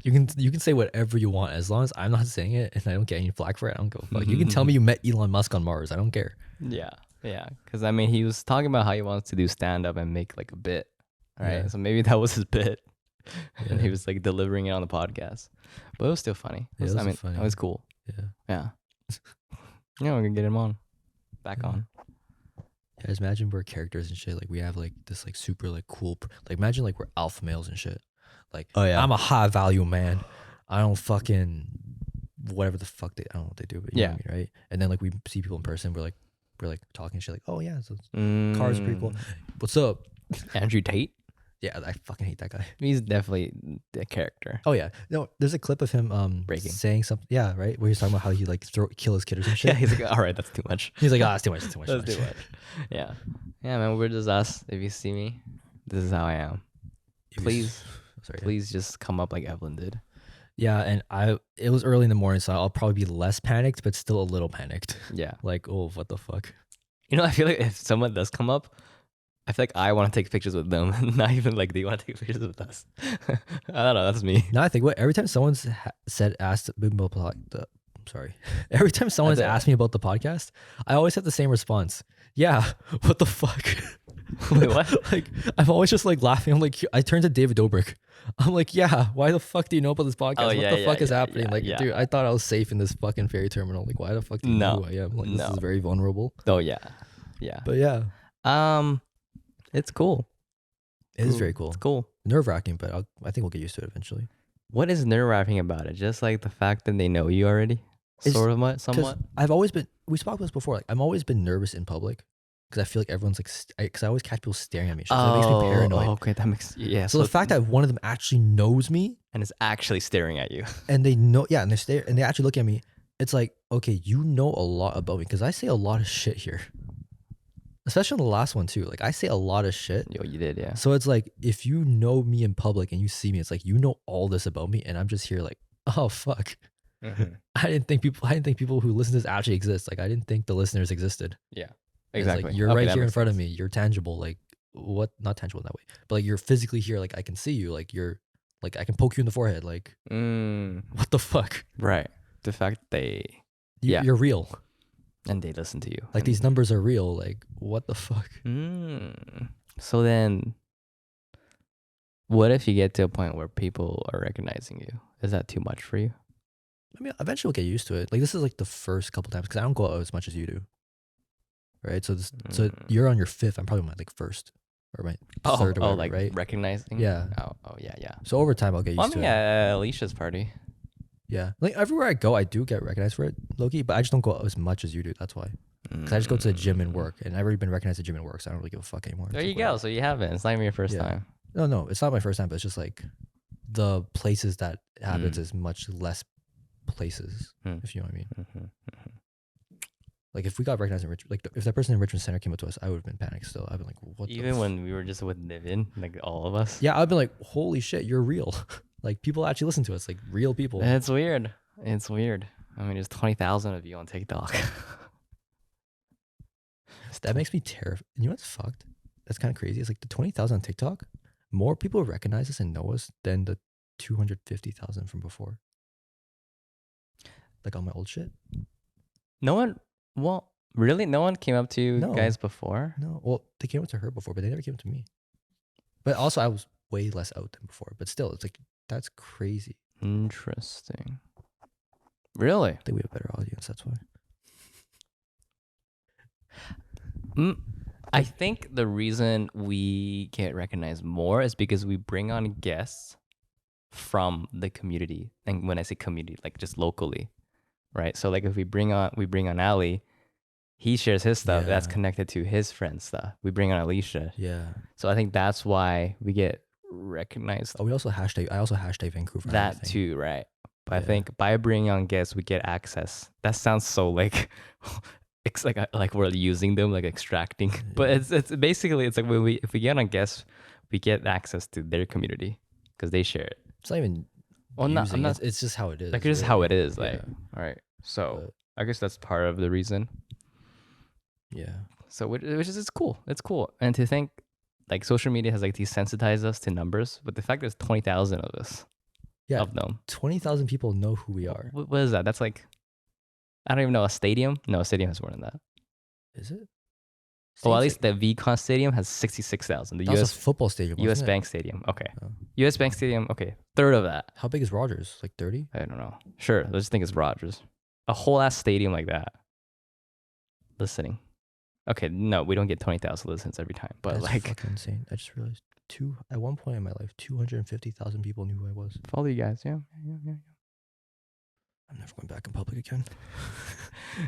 [SPEAKER 2] You can say whatever you want as long as I'm not saying it and I don't get any flack for it. I don't give a fuck. You can tell me you met Elon Musk on Mars. I don't care.
[SPEAKER 1] Yeah. Because I mean, he was talking about how he wants to do stand up and make like a bit. All right.
[SPEAKER 2] Yeah.
[SPEAKER 1] So maybe that was his bit. And he
[SPEAKER 2] Yeah.
[SPEAKER 1] was like delivering it on the podcast. But it was still funny.
[SPEAKER 2] Yeah, it was
[SPEAKER 1] I mean,
[SPEAKER 2] funny.
[SPEAKER 1] it was cool.
[SPEAKER 2] Yeah.
[SPEAKER 1] Yeah. Yeah, we're gonna get him on. Back
[SPEAKER 2] Yeah.
[SPEAKER 1] on.
[SPEAKER 2] Yeah, just imagine we're characters and shit. Like we have like this like super like cool. Like imagine like we're alpha males and shit. Like
[SPEAKER 1] Oh, yeah.
[SPEAKER 2] I'm a high value man. I don't fucking whatever the fuck I don't know what they do, but you know what I mean, right? And then like we see people in person. We're like talking shit. Like oh yeah, so cars are pretty cool. What's up?
[SPEAKER 1] Andrew Tate.
[SPEAKER 2] Yeah, I fucking hate that guy.
[SPEAKER 1] He's definitely a character.
[SPEAKER 2] Oh yeah, no. There's a clip of him
[SPEAKER 1] Breaking.
[SPEAKER 2] saying something. Yeah, right. Where he's talking about how he like kill his kid or some shit.
[SPEAKER 1] Yeah, he's like, all right, that's too much.
[SPEAKER 2] He's like, that's too much. That's too much.
[SPEAKER 1] That's too much. Yeah. Yeah, man, we're just us. If you see me, this is how I am. Please,
[SPEAKER 2] Sorry.
[SPEAKER 1] please just come up like Evelyn did.
[SPEAKER 2] Yeah, and it was early in the morning, so I'll probably be less panicked, but still a little panicked.
[SPEAKER 1] Yeah.
[SPEAKER 2] Like, oh, what the fuck?
[SPEAKER 1] You know, I feel like if someone does come up, I feel like I want to take pictures with them. Not even like they want to take pictures with us. I don't know. That's me.
[SPEAKER 2] Now I think every time someone's asked sorry, every time someone's asked me about the podcast, I always have the same response. Yeah, what the fuck?
[SPEAKER 1] Wait, what?
[SPEAKER 2] Like I'm always just like laughing. I'm like, I turn to David Dobrik. I'm like, yeah, why the fuck do you know about this podcast?
[SPEAKER 1] Oh,
[SPEAKER 2] What
[SPEAKER 1] yeah,
[SPEAKER 2] the fuck is
[SPEAKER 1] yeah,
[SPEAKER 2] happening?
[SPEAKER 1] yeah,
[SPEAKER 2] Like,
[SPEAKER 1] yeah.
[SPEAKER 2] dude, I thought I was safe in this fucking ferry terminal. Like, why the fuck do you know who I am? Like, this is very vulnerable.
[SPEAKER 1] Oh yeah, yeah.
[SPEAKER 2] But yeah,
[SPEAKER 1] It's cool.
[SPEAKER 2] it is very cool.
[SPEAKER 1] It's cool.
[SPEAKER 2] Nerve wracking, but I think we'll get used to it eventually.
[SPEAKER 1] What is nerve wracking about it? Just like the fact that they know you already,
[SPEAKER 2] It's-
[SPEAKER 1] sort of, somewhat.
[SPEAKER 2] I've always been, we spoke about this before. Like, I've always been nervous in public because I feel like everyone's like, because I always catch people staring at me. So that makes me paranoid.
[SPEAKER 1] Okay, that makes
[SPEAKER 2] So the fact that one of them actually knows me
[SPEAKER 1] and is actually staring at you.
[SPEAKER 2] and they know, yeah, and they stare and they actually look at me, it's like, okay, you know a lot about me because I say a lot of shit here, especially on the last one too. Like I say a lot of shit.
[SPEAKER 1] Yo, you did, yeah.
[SPEAKER 2] So it's like if you know me in public and you see me, it's like you know all this about me, and I'm just here like, oh fuck. I didn't think people who listen to this actually exist. Like I didn't think the listeners existed.
[SPEAKER 1] Yeah,
[SPEAKER 2] It's
[SPEAKER 1] exactly.
[SPEAKER 2] like, you're
[SPEAKER 1] Okay,
[SPEAKER 2] right
[SPEAKER 1] that
[SPEAKER 2] here in
[SPEAKER 1] makes
[SPEAKER 2] front of
[SPEAKER 1] sense.
[SPEAKER 2] me. You're tangible. Like what? Not tangible in that way, but like you're physically here. Like I can see you. Like you're like I can poke you in the forehead. Like what the fuck?
[SPEAKER 1] Right. The fact Yeah.
[SPEAKER 2] You're real.
[SPEAKER 1] and they listen to you.
[SPEAKER 2] Like
[SPEAKER 1] and,
[SPEAKER 2] these numbers are real. Like what the fuck?
[SPEAKER 1] So then, what if you get to a point where people are recognizing you? Is that too much for you?
[SPEAKER 2] I mean, eventually we'll get used to it. Like this is like the first couple times because I don't go out as much as you do. Right. So so you're on your fifth. I'm probably on my like first or my third or whatever,
[SPEAKER 1] like
[SPEAKER 2] right?
[SPEAKER 1] recognizing?
[SPEAKER 2] Yeah.
[SPEAKER 1] Oh, yeah, yeah.
[SPEAKER 2] So over time I'll get used
[SPEAKER 1] I mean,
[SPEAKER 2] to it.
[SPEAKER 1] yeah, Alicia's party.
[SPEAKER 2] Yeah. Like everywhere I go, I do get recognized for it, Loki, but I just don't go out as much as you do. That's why. Because I just go to the gym and work, and I've already been recognized at gym and work, so I don't really give a fuck anymore.
[SPEAKER 1] There
[SPEAKER 2] It's
[SPEAKER 1] you
[SPEAKER 2] like,
[SPEAKER 1] go.
[SPEAKER 2] whatever.
[SPEAKER 1] So you haven't. It's not even your first
[SPEAKER 2] Yeah.
[SPEAKER 1] time.
[SPEAKER 2] No, it's not my first time, but it's just like the places that happens is much less places, if you know what I mean. Like if we got recognized in Richmond, like if that person in Richmond Center came up to us, I would have been panicked still. I'd been like, what the
[SPEAKER 1] Even when we were just with Niven, like all of us.
[SPEAKER 2] Yeah, I'd been like, holy shit, you're real. Like people actually listen to us, like real people.
[SPEAKER 1] It's weird. It's weird. I mean, there's 20,000 of you on TikTok.
[SPEAKER 2] That makes me terrified. You know what's fucked? That's kind of crazy. It's like the 20,000 on TikTok, more people recognize us and know us than the 250,000 from before. Like on my old shit.
[SPEAKER 1] No one, well, really? No one came up to you
[SPEAKER 2] No.
[SPEAKER 1] guys before?
[SPEAKER 2] No, well, they came up to her before, but they never came up to me. But also, I was way less out than before. But still, it's like, that's crazy.
[SPEAKER 1] Interesting. Really?
[SPEAKER 2] I think we have a better audience. That's why.
[SPEAKER 1] I think the reason we get recognized more is because we bring on guests from the community. And when I say community, like just locally, right? So like if we bring on Ali, he shares his stuff that's
[SPEAKER 2] Yeah.
[SPEAKER 1] connected to his friend's stuff. We bring on Alicia.
[SPEAKER 2] Yeah.
[SPEAKER 1] So I think that's why we get recognized.
[SPEAKER 2] Oh, I also hashtag Vancouver. and
[SPEAKER 1] That
[SPEAKER 2] everything.
[SPEAKER 1] too, right? But I
[SPEAKER 2] Yeah.
[SPEAKER 1] think by bringing on guests, we get access. That sounds so like it's like we're using them, like extracting. But it's basically it's like when if we get on guests, we get access to their community because they share it.
[SPEAKER 2] It's not even.
[SPEAKER 1] Well,
[SPEAKER 2] using,
[SPEAKER 1] I'm not.
[SPEAKER 2] It's just how it is.
[SPEAKER 1] Like it's just how it is.
[SPEAKER 2] Yeah.
[SPEAKER 1] Like, all right. So
[SPEAKER 2] But,
[SPEAKER 1] I guess that's part of the reason.
[SPEAKER 2] yeah.
[SPEAKER 1] So which is it's cool. It's cool. And to think like social media has like desensitized us to numbers, but the fact there's 20,000 of us.
[SPEAKER 2] Yeah.
[SPEAKER 1] Of them.
[SPEAKER 2] 20,000 people know who we are.
[SPEAKER 1] What is that? That's like I don't even know, a stadium? No, a stadium has more than that.
[SPEAKER 2] Is it?
[SPEAKER 1] Well, at least the Veecon stadium has 66,000. The
[SPEAKER 2] That was
[SPEAKER 1] US
[SPEAKER 2] a football stadium.
[SPEAKER 1] US
[SPEAKER 2] wasn't it?
[SPEAKER 1] Bank Stadium. Okay.
[SPEAKER 2] Oh.
[SPEAKER 1] US Bank Stadium. Okay. Third of that.
[SPEAKER 2] How big is Rogers? Like 30?
[SPEAKER 1] I don't know. Sure. Let's think it's Rogers. A whole ass stadium like that. Listening. Okay. No, we don't get 20,000 listens every time. But
[SPEAKER 2] That's
[SPEAKER 1] like,
[SPEAKER 2] fucking insane. I just realized at one point in my life, 250,000 people knew who I was.
[SPEAKER 1] follow you guys. Yeah.
[SPEAKER 2] I'm never going back in public again.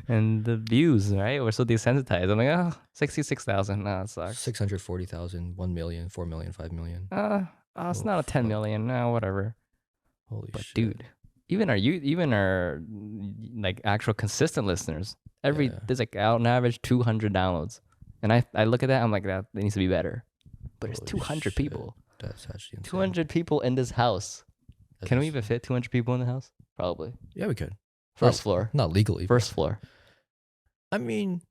[SPEAKER 1] And the views, right? We're so desensitized. I'm like, oh, 66,000. Nah, it sucks.
[SPEAKER 2] 640,000, 1 million, 4 million, 5 million.
[SPEAKER 1] It's
[SPEAKER 2] Oh,
[SPEAKER 1] not a 10
[SPEAKER 2] fuck.
[SPEAKER 1] million. No, whatever.
[SPEAKER 2] Holy
[SPEAKER 1] But
[SPEAKER 2] shit.
[SPEAKER 1] dude, even our like actual consistent listeners,
[SPEAKER 2] Yeah.
[SPEAKER 1] there's like out on average 200 downloads, and I look at that, I'm like, that needs to be better. But it's
[SPEAKER 2] Holy
[SPEAKER 1] 200
[SPEAKER 2] shit.
[SPEAKER 1] people.
[SPEAKER 2] That's actually insane.
[SPEAKER 1] 200 people in this house.
[SPEAKER 2] That's
[SPEAKER 1] Can we
[SPEAKER 2] insane.
[SPEAKER 1] even fit 200 people in the house? Probably.
[SPEAKER 2] Yeah, we could.
[SPEAKER 1] First
[SPEAKER 2] Not-
[SPEAKER 1] floor.
[SPEAKER 2] Not legally.
[SPEAKER 1] First floor.
[SPEAKER 2] I mean,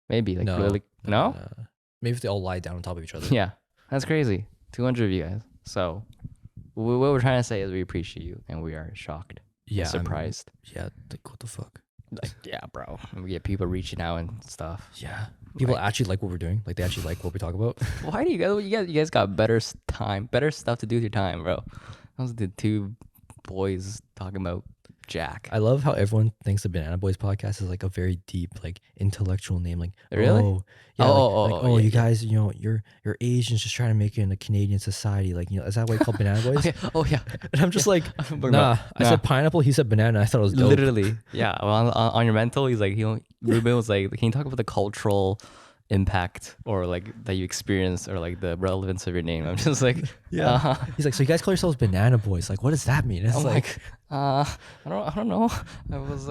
[SPEAKER 1] Maybe like
[SPEAKER 2] no.
[SPEAKER 1] really. No.
[SPEAKER 2] Maybe if they all lie down on top of each other.
[SPEAKER 1] Yeah, that's crazy. 200 of you guys. So what we're trying to say is we appreciate you, and we are shocked.
[SPEAKER 2] Yeah.
[SPEAKER 1] Surprised.
[SPEAKER 2] Yeah. Like, what the fuck?
[SPEAKER 1] Like, yeah, bro. And we get people reaching out and stuff.
[SPEAKER 2] Yeah. People
[SPEAKER 1] Like-
[SPEAKER 2] actually like what we're doing. Like, they actually like what we talk about.
[SPEAKER 1] Why do you guys got better time, better stuff to do with your time, bro? Those are the two boys talking about Jack.
[SPEAKER 2] I love how everyone thinks the Banana Boys podcast is like a very deep, like intellectual name. Like,
[SPEAKER 1] Really?
[SPEAKER 2] Oh, yeah,
[SPEAKER 1] Oh,
[SPEAKER 2] you
[SPEAKER 1] yeah.
[SPEAKER 2] guys, you know, you're Asians just trying to make it in a Canadian society. Like, you know, is that why you call Banana Boys?
[SPEAKER 1] Okay. Oh yeah.
[SPEAKER 2] And I'm just like,
[SPEAKER 1] But
[SPEAKER 2] nah. I
[SPEAKER 1] nah.
[SPEAKER 2] said pineapple. He said banana. I thought it was dope.
[SPEAKER 1] Literally. Yeah. On your mental, he's like, Ruben was like, can you talk about the cultural impact or like that you experienced or like the relevance of your name? I'm just like,
[SPEAKER 2] Yeah. He's like, so you guys call yourselves Banana Boys? Like, what does that mean? It's
[SPEAKER 1] I'm
[SPEAKER 2] like,
[SPEAKER 1] I don't know. I was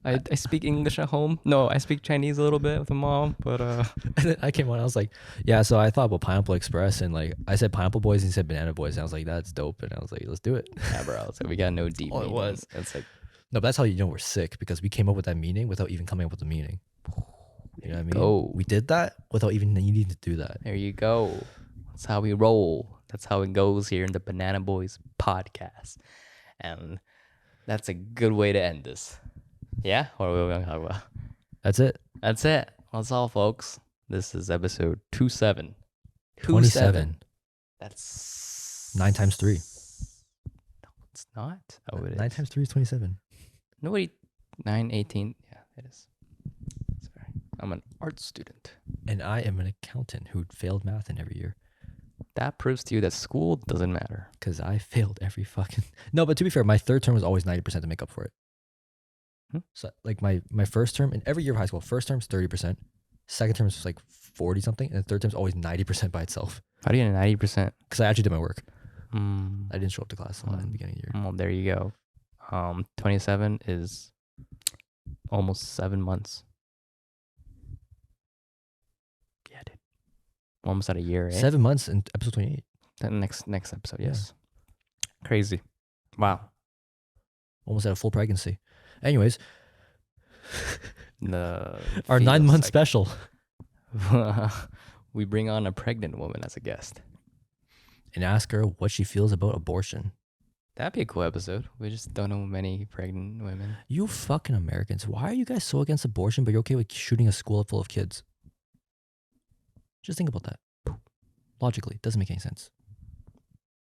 [SPEAKER 1] I speak English at home. No, I speak Chinese a little bit with my mom, but
[SPEAKER 2] and then I came on. I was like, yeah. So I thought about Pineapple Express, and like I said Pineapple Boys, and he said Banana Boys, and I was like, that's dope. And I was like, let's do it.
[SPEAKER 1] yeah, bro. So we got no deep.
[SPEAKER 2] Oh, it
[SPEAKER 1] meaning.
[SPEAKER 2] was.
[SPEAKER 1] It's like
[SPEAKER 2] No, but that's how you know we're sick, because we came up with that meaning without even coming up with the meaning. You know what I mean?
[SPEAKER 1] go.
[SPEAKER 2] We did that without even needing to do that.
[SPEAKER 1] There you go. That's how we roll. That's how it goes here in the Banana Boys podcast. And that's a good way to end this. Yeah? What are we going to talk about?
[SPEAKER 2] That's it.
[SPEAKER 1] That's it. That's all, folks. This is episode 27.
[SPEAKER 2] 27.
[SPEAKER 1] That's
[SPEAKER 2] 9 times 3.
[SPEAKER 1] No, it's not. Oh, it is.
[SPEAKER 2] 9 times 3 is 27.
[SPEAKER 1] Nobody. 9, 18. Yeah, it is. Sorry. I'm an art student.
[SPEAKER 2] And I am an accountant who failed math in every year.
[SPEAKER 1] That proves to you that school doesn't matter.
[SPEAKER 2] Because I failed every fucking... No, but to be fair, my third term was always 90% to make up for it. So like my first term, in every year of high school, first term's 30%, second term is like 40 something, and the third term's always 90% by itself.
[SPEAKER 1] How do you get a 90%?
[SPEAKER 2] Because I actually did my work.
[SPEAKER 1] Mm.
[SPEAKER 2] I didn't show up to class a lot in the beginning of the year.
[SPEAKER 1] Well, there you go. 27 is almost 7 months. Yeah, dude. Almost at a year, eh?
[SPEAKER 2] 7 months in episode 28.
[SPEAKER 1] The next episode,
[SPEAKER 2] Yeah.
[SPEAKER 1] yes. Crazy. Wow.
[SPEAKER 2] Almost at a full pregnancy. Anyways,
[SPEAKER 1] The
[SPEAKER 2] our
[SPEAKER 1] female
[SPEAKER 2] 9-month
[SPEAKER 1] psych-
[SPEAKER 2] special.
[SPEAKER 1] We bring on a pregnant woman as a guest.
[SPEAKER 2] And ask her what she feels about abortion.
[SPEAKER 1] That'd be a cool episode. We just don't know many pregnant women.
[SPEAKER 2] You fucking Americans. Why are you guys so against abortion, but you're okay with shooting a school full of kids? Just think about that. Logically, it doesn't make any sense.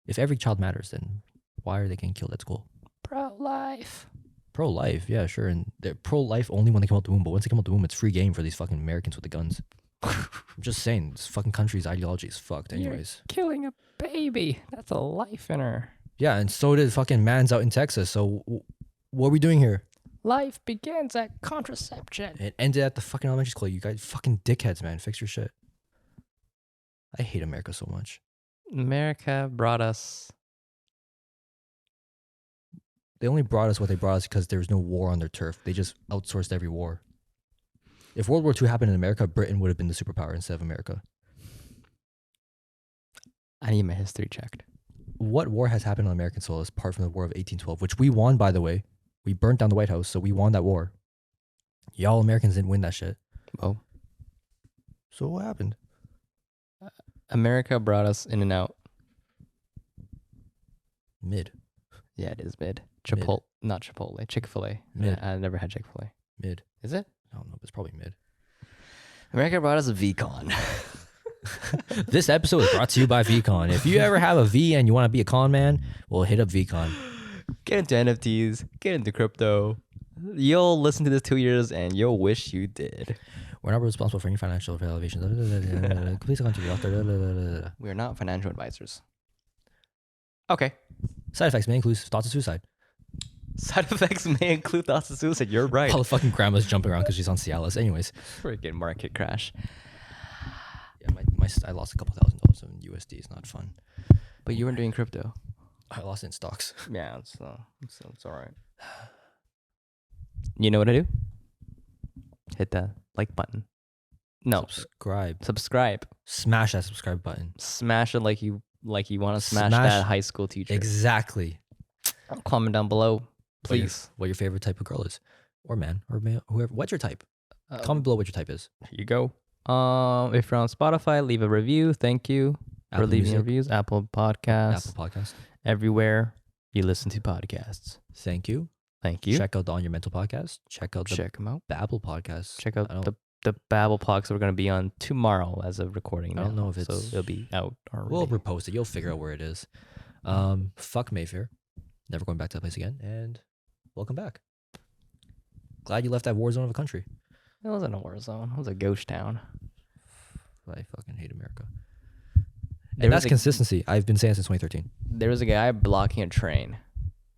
[SPEAKER 2] If every child matters, then why are they getting killed at school?
[SPEAKER 1] Pro-life.
[SPEAKER 2] Pro-life, yeah, sure. And they're pro-life only when they come out the womb. But once they come out the womb, it's free game for these fucking Americans with the guns. I'm just saying, this fucking country's ideology is fucked anyways.
[SPEAKER 1] You're killing a baby. That's a life in her.
[SPEAKER 2] Yeah, and so did fucking mans out in Texas. So what are we doing here?
[SPEAKER 1] Life begins at contraception.
[SPEAKER 2] It ended at the fucking elementary school. You guys fucking dickheads, man. Fix your shit. I hate America so much.
[SPEAKER 1] America brought us.
[SPEAKER 2] They only brought us what they brought us because there was no war on their turf. They just outsourced every war. If World War II happened in America, Britain would have been the superpower instead of America.
[SPEAKER 1] I need my history checked.
[SPEAKER 2] What war has happened on American soil apart from the War of 1812, which we won, by the way? We burnt down the White House, so we won that war. Y'all Americans didn't win that shit.
[SPEAKER 1] Oh.
[SPEAKER 2] So what happened?
[SPEAKER 1] America brought us in and out.
[SPEAKER 2] Mid.
[SPEAKER 1] Yeah, it is mid.
[SPEAKER 2] Mid.
[SPEAKER 1] Not Chipotle. Chick-fil-A.
[SPEAKER 2] Mid.
[SPEAKER 1] I never had Chick-fil-A.
[SPEAKER 2] Mid.
[SPEAKER 1] Is it?
[SPEAKER 2] I don't know, but it's probably mid.
[SPEAKER 1] America brought us a Veecon.
[SPEAKER 2] This episode is brought to you by Veecon. If you ever have a V and you want to be a con man, well, hit up Veecon.
[SPEAKER 1] Get into NFTs. Get into crypto. You'll listen to this 2 years and you'll wish you did.
[SPEAKER 2] We're not responsible for any financial elevations. Please continue.
[SPEAKER 1] We are not financial advisors. Okay.
[SPEAKER 2] Side effects may include thoughts of suicide.
[SPEAKER 1] Side effects may include thoughts of suicide. You're right.
[SPEAKER 2] All the fucking grandma's jumping around because she's on Cialis. Anyways.
[SPEAKER 1] Freaking market crash.
[SPEAKER 2] Yeah, I lost a couple $1,000 in USD. It's not fun.
[SPEAKER 1] But you weren't doing crypto.
[SPEAKER 2] I lost it in stocks.
[SPEAKER 1] Yeah, it's all right. You know what to do? Hit that like button. No,
[SPEAKER 2] Subscribe. Smash that subscribe button.
[SPEAKER 1] Smash it like you want to smash that high school teacher.
[SPEAKER 2] Exactly.
[SPEAKER 1] Comment down below, please.
[SPEAKER 2] What your favorite type of girl is, or man, or male, whoever. What's your type? Comment below what your type is.
[SPEAKER 1] Here you go. If you're on Spotify, leave a review. Thank you for leaving reviews. Apple Podcasts. Everywhere you listen to podcasts.
[SPEAKER 2] Thank you. Check out the On Your Mental podcast. Check them out. Babble podcast.
[SPEAKER 1] Check out the Babble podcast we're going to be on tomorrow as of recording now.
[SPEAKER 2] I don't know if it's...
[SPEAKER 1] So it'll be out already.
[SPEAKER 2] We'll repost it. You'll figure out where it is. Fuck Mayfair. Never going back to that place again. And welcome back. Glad you left that war zone of a country.
[SPEAKER 1] It wasn't a war zone. It was a ghost town.
[SPEAKER 2] I fucking hate America. And that's consistency. I've been saying it since 2013.
[SPEAKER 1] There was a guy blocking a train.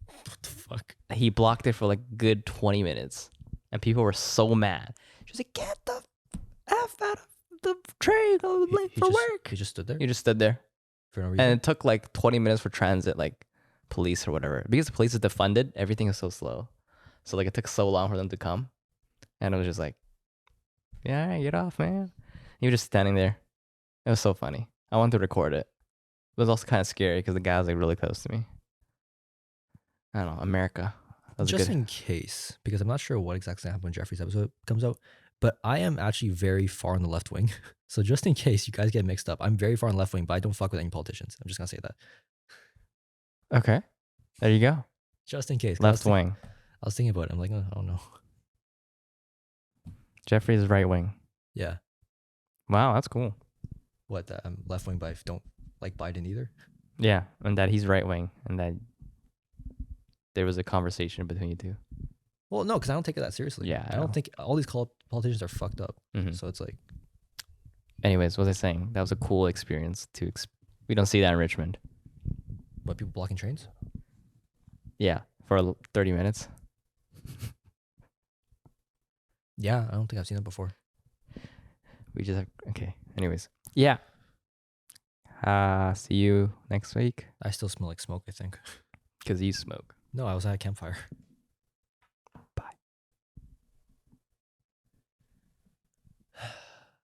[SPEAKER 2] What the fuck?
[SPEAKER 1] He blocked it for like good 20 minutes. And people were so mad. She was like, get the F out of the train. I'm late for work.
[SPEAKER 2] He just stood there?
[SPEAKER 1] He just stood there.
[SPEAKER 2] For no reason?
[SPEAKER 1] And it took like 20 minutes for transit, like police or whatever. Because the police is defunded, everything is so slow. So like it took so long for them to come. And it was just like, yeah, get off, man. He was just standing there. It was so funny. I wanted to record it. It was also kind of scary because the guy was like really close to me. I don't know, America.
[SPEAKER 2] Just in case, because I'm not sure what exactly happened when Jeffrey's episode comes out, but I am actually very far on the left wing. So just in case you guys get mixed up, I'm very far on the left wing, but I don't fuck with any politicians. I'm just going to say that.
[SPEAKER 1] Okay. There you go.
[SPEAKER 2] Just in case.
[SPEAKER 1] Left wing.
[SPEAKER 2] I was thinking about it. I'm like, oh, I don't know.
[SPEAKER 1] Jeffrey's right wing.
[SPEAKER 2] Yeah.
[SPEAKER 1] Wow, that's cool.
[SPEAKER 2] What? I'm left wing, but I don't like Biden either?
[SPEAKER 1] Yeah, and that he's right wing, and that there was a conversation between you two.
[SPEAKER 2] Well, no, because I don't take it that seriously.
[SPEAKER 1] Yeah,
[SPEAKER 2] I don't think all these politicians are fucked up.
[SPEAKER 1] Mm-hmm.
[SPEAKER 2] So it's like.
[SPEAKER 1] Anyways, what was I saying? That was a cool experience we don't see that in Richmond.
[SPEAKER 2] What, people blocking trains?
[SPEAKER 1] Yeah, for 30 minutes.
[SPEAKER 2] Yeah, I don't think I've seen that before.
[SPEAKER 1] We just have, okay. Anyways, yeah. See you next week.
[SPEAKER 2] I still smell like smoke, I think.
[SPEAKER 1] Because you smoke.
[SPEAKER 2] No, I was at a campfire.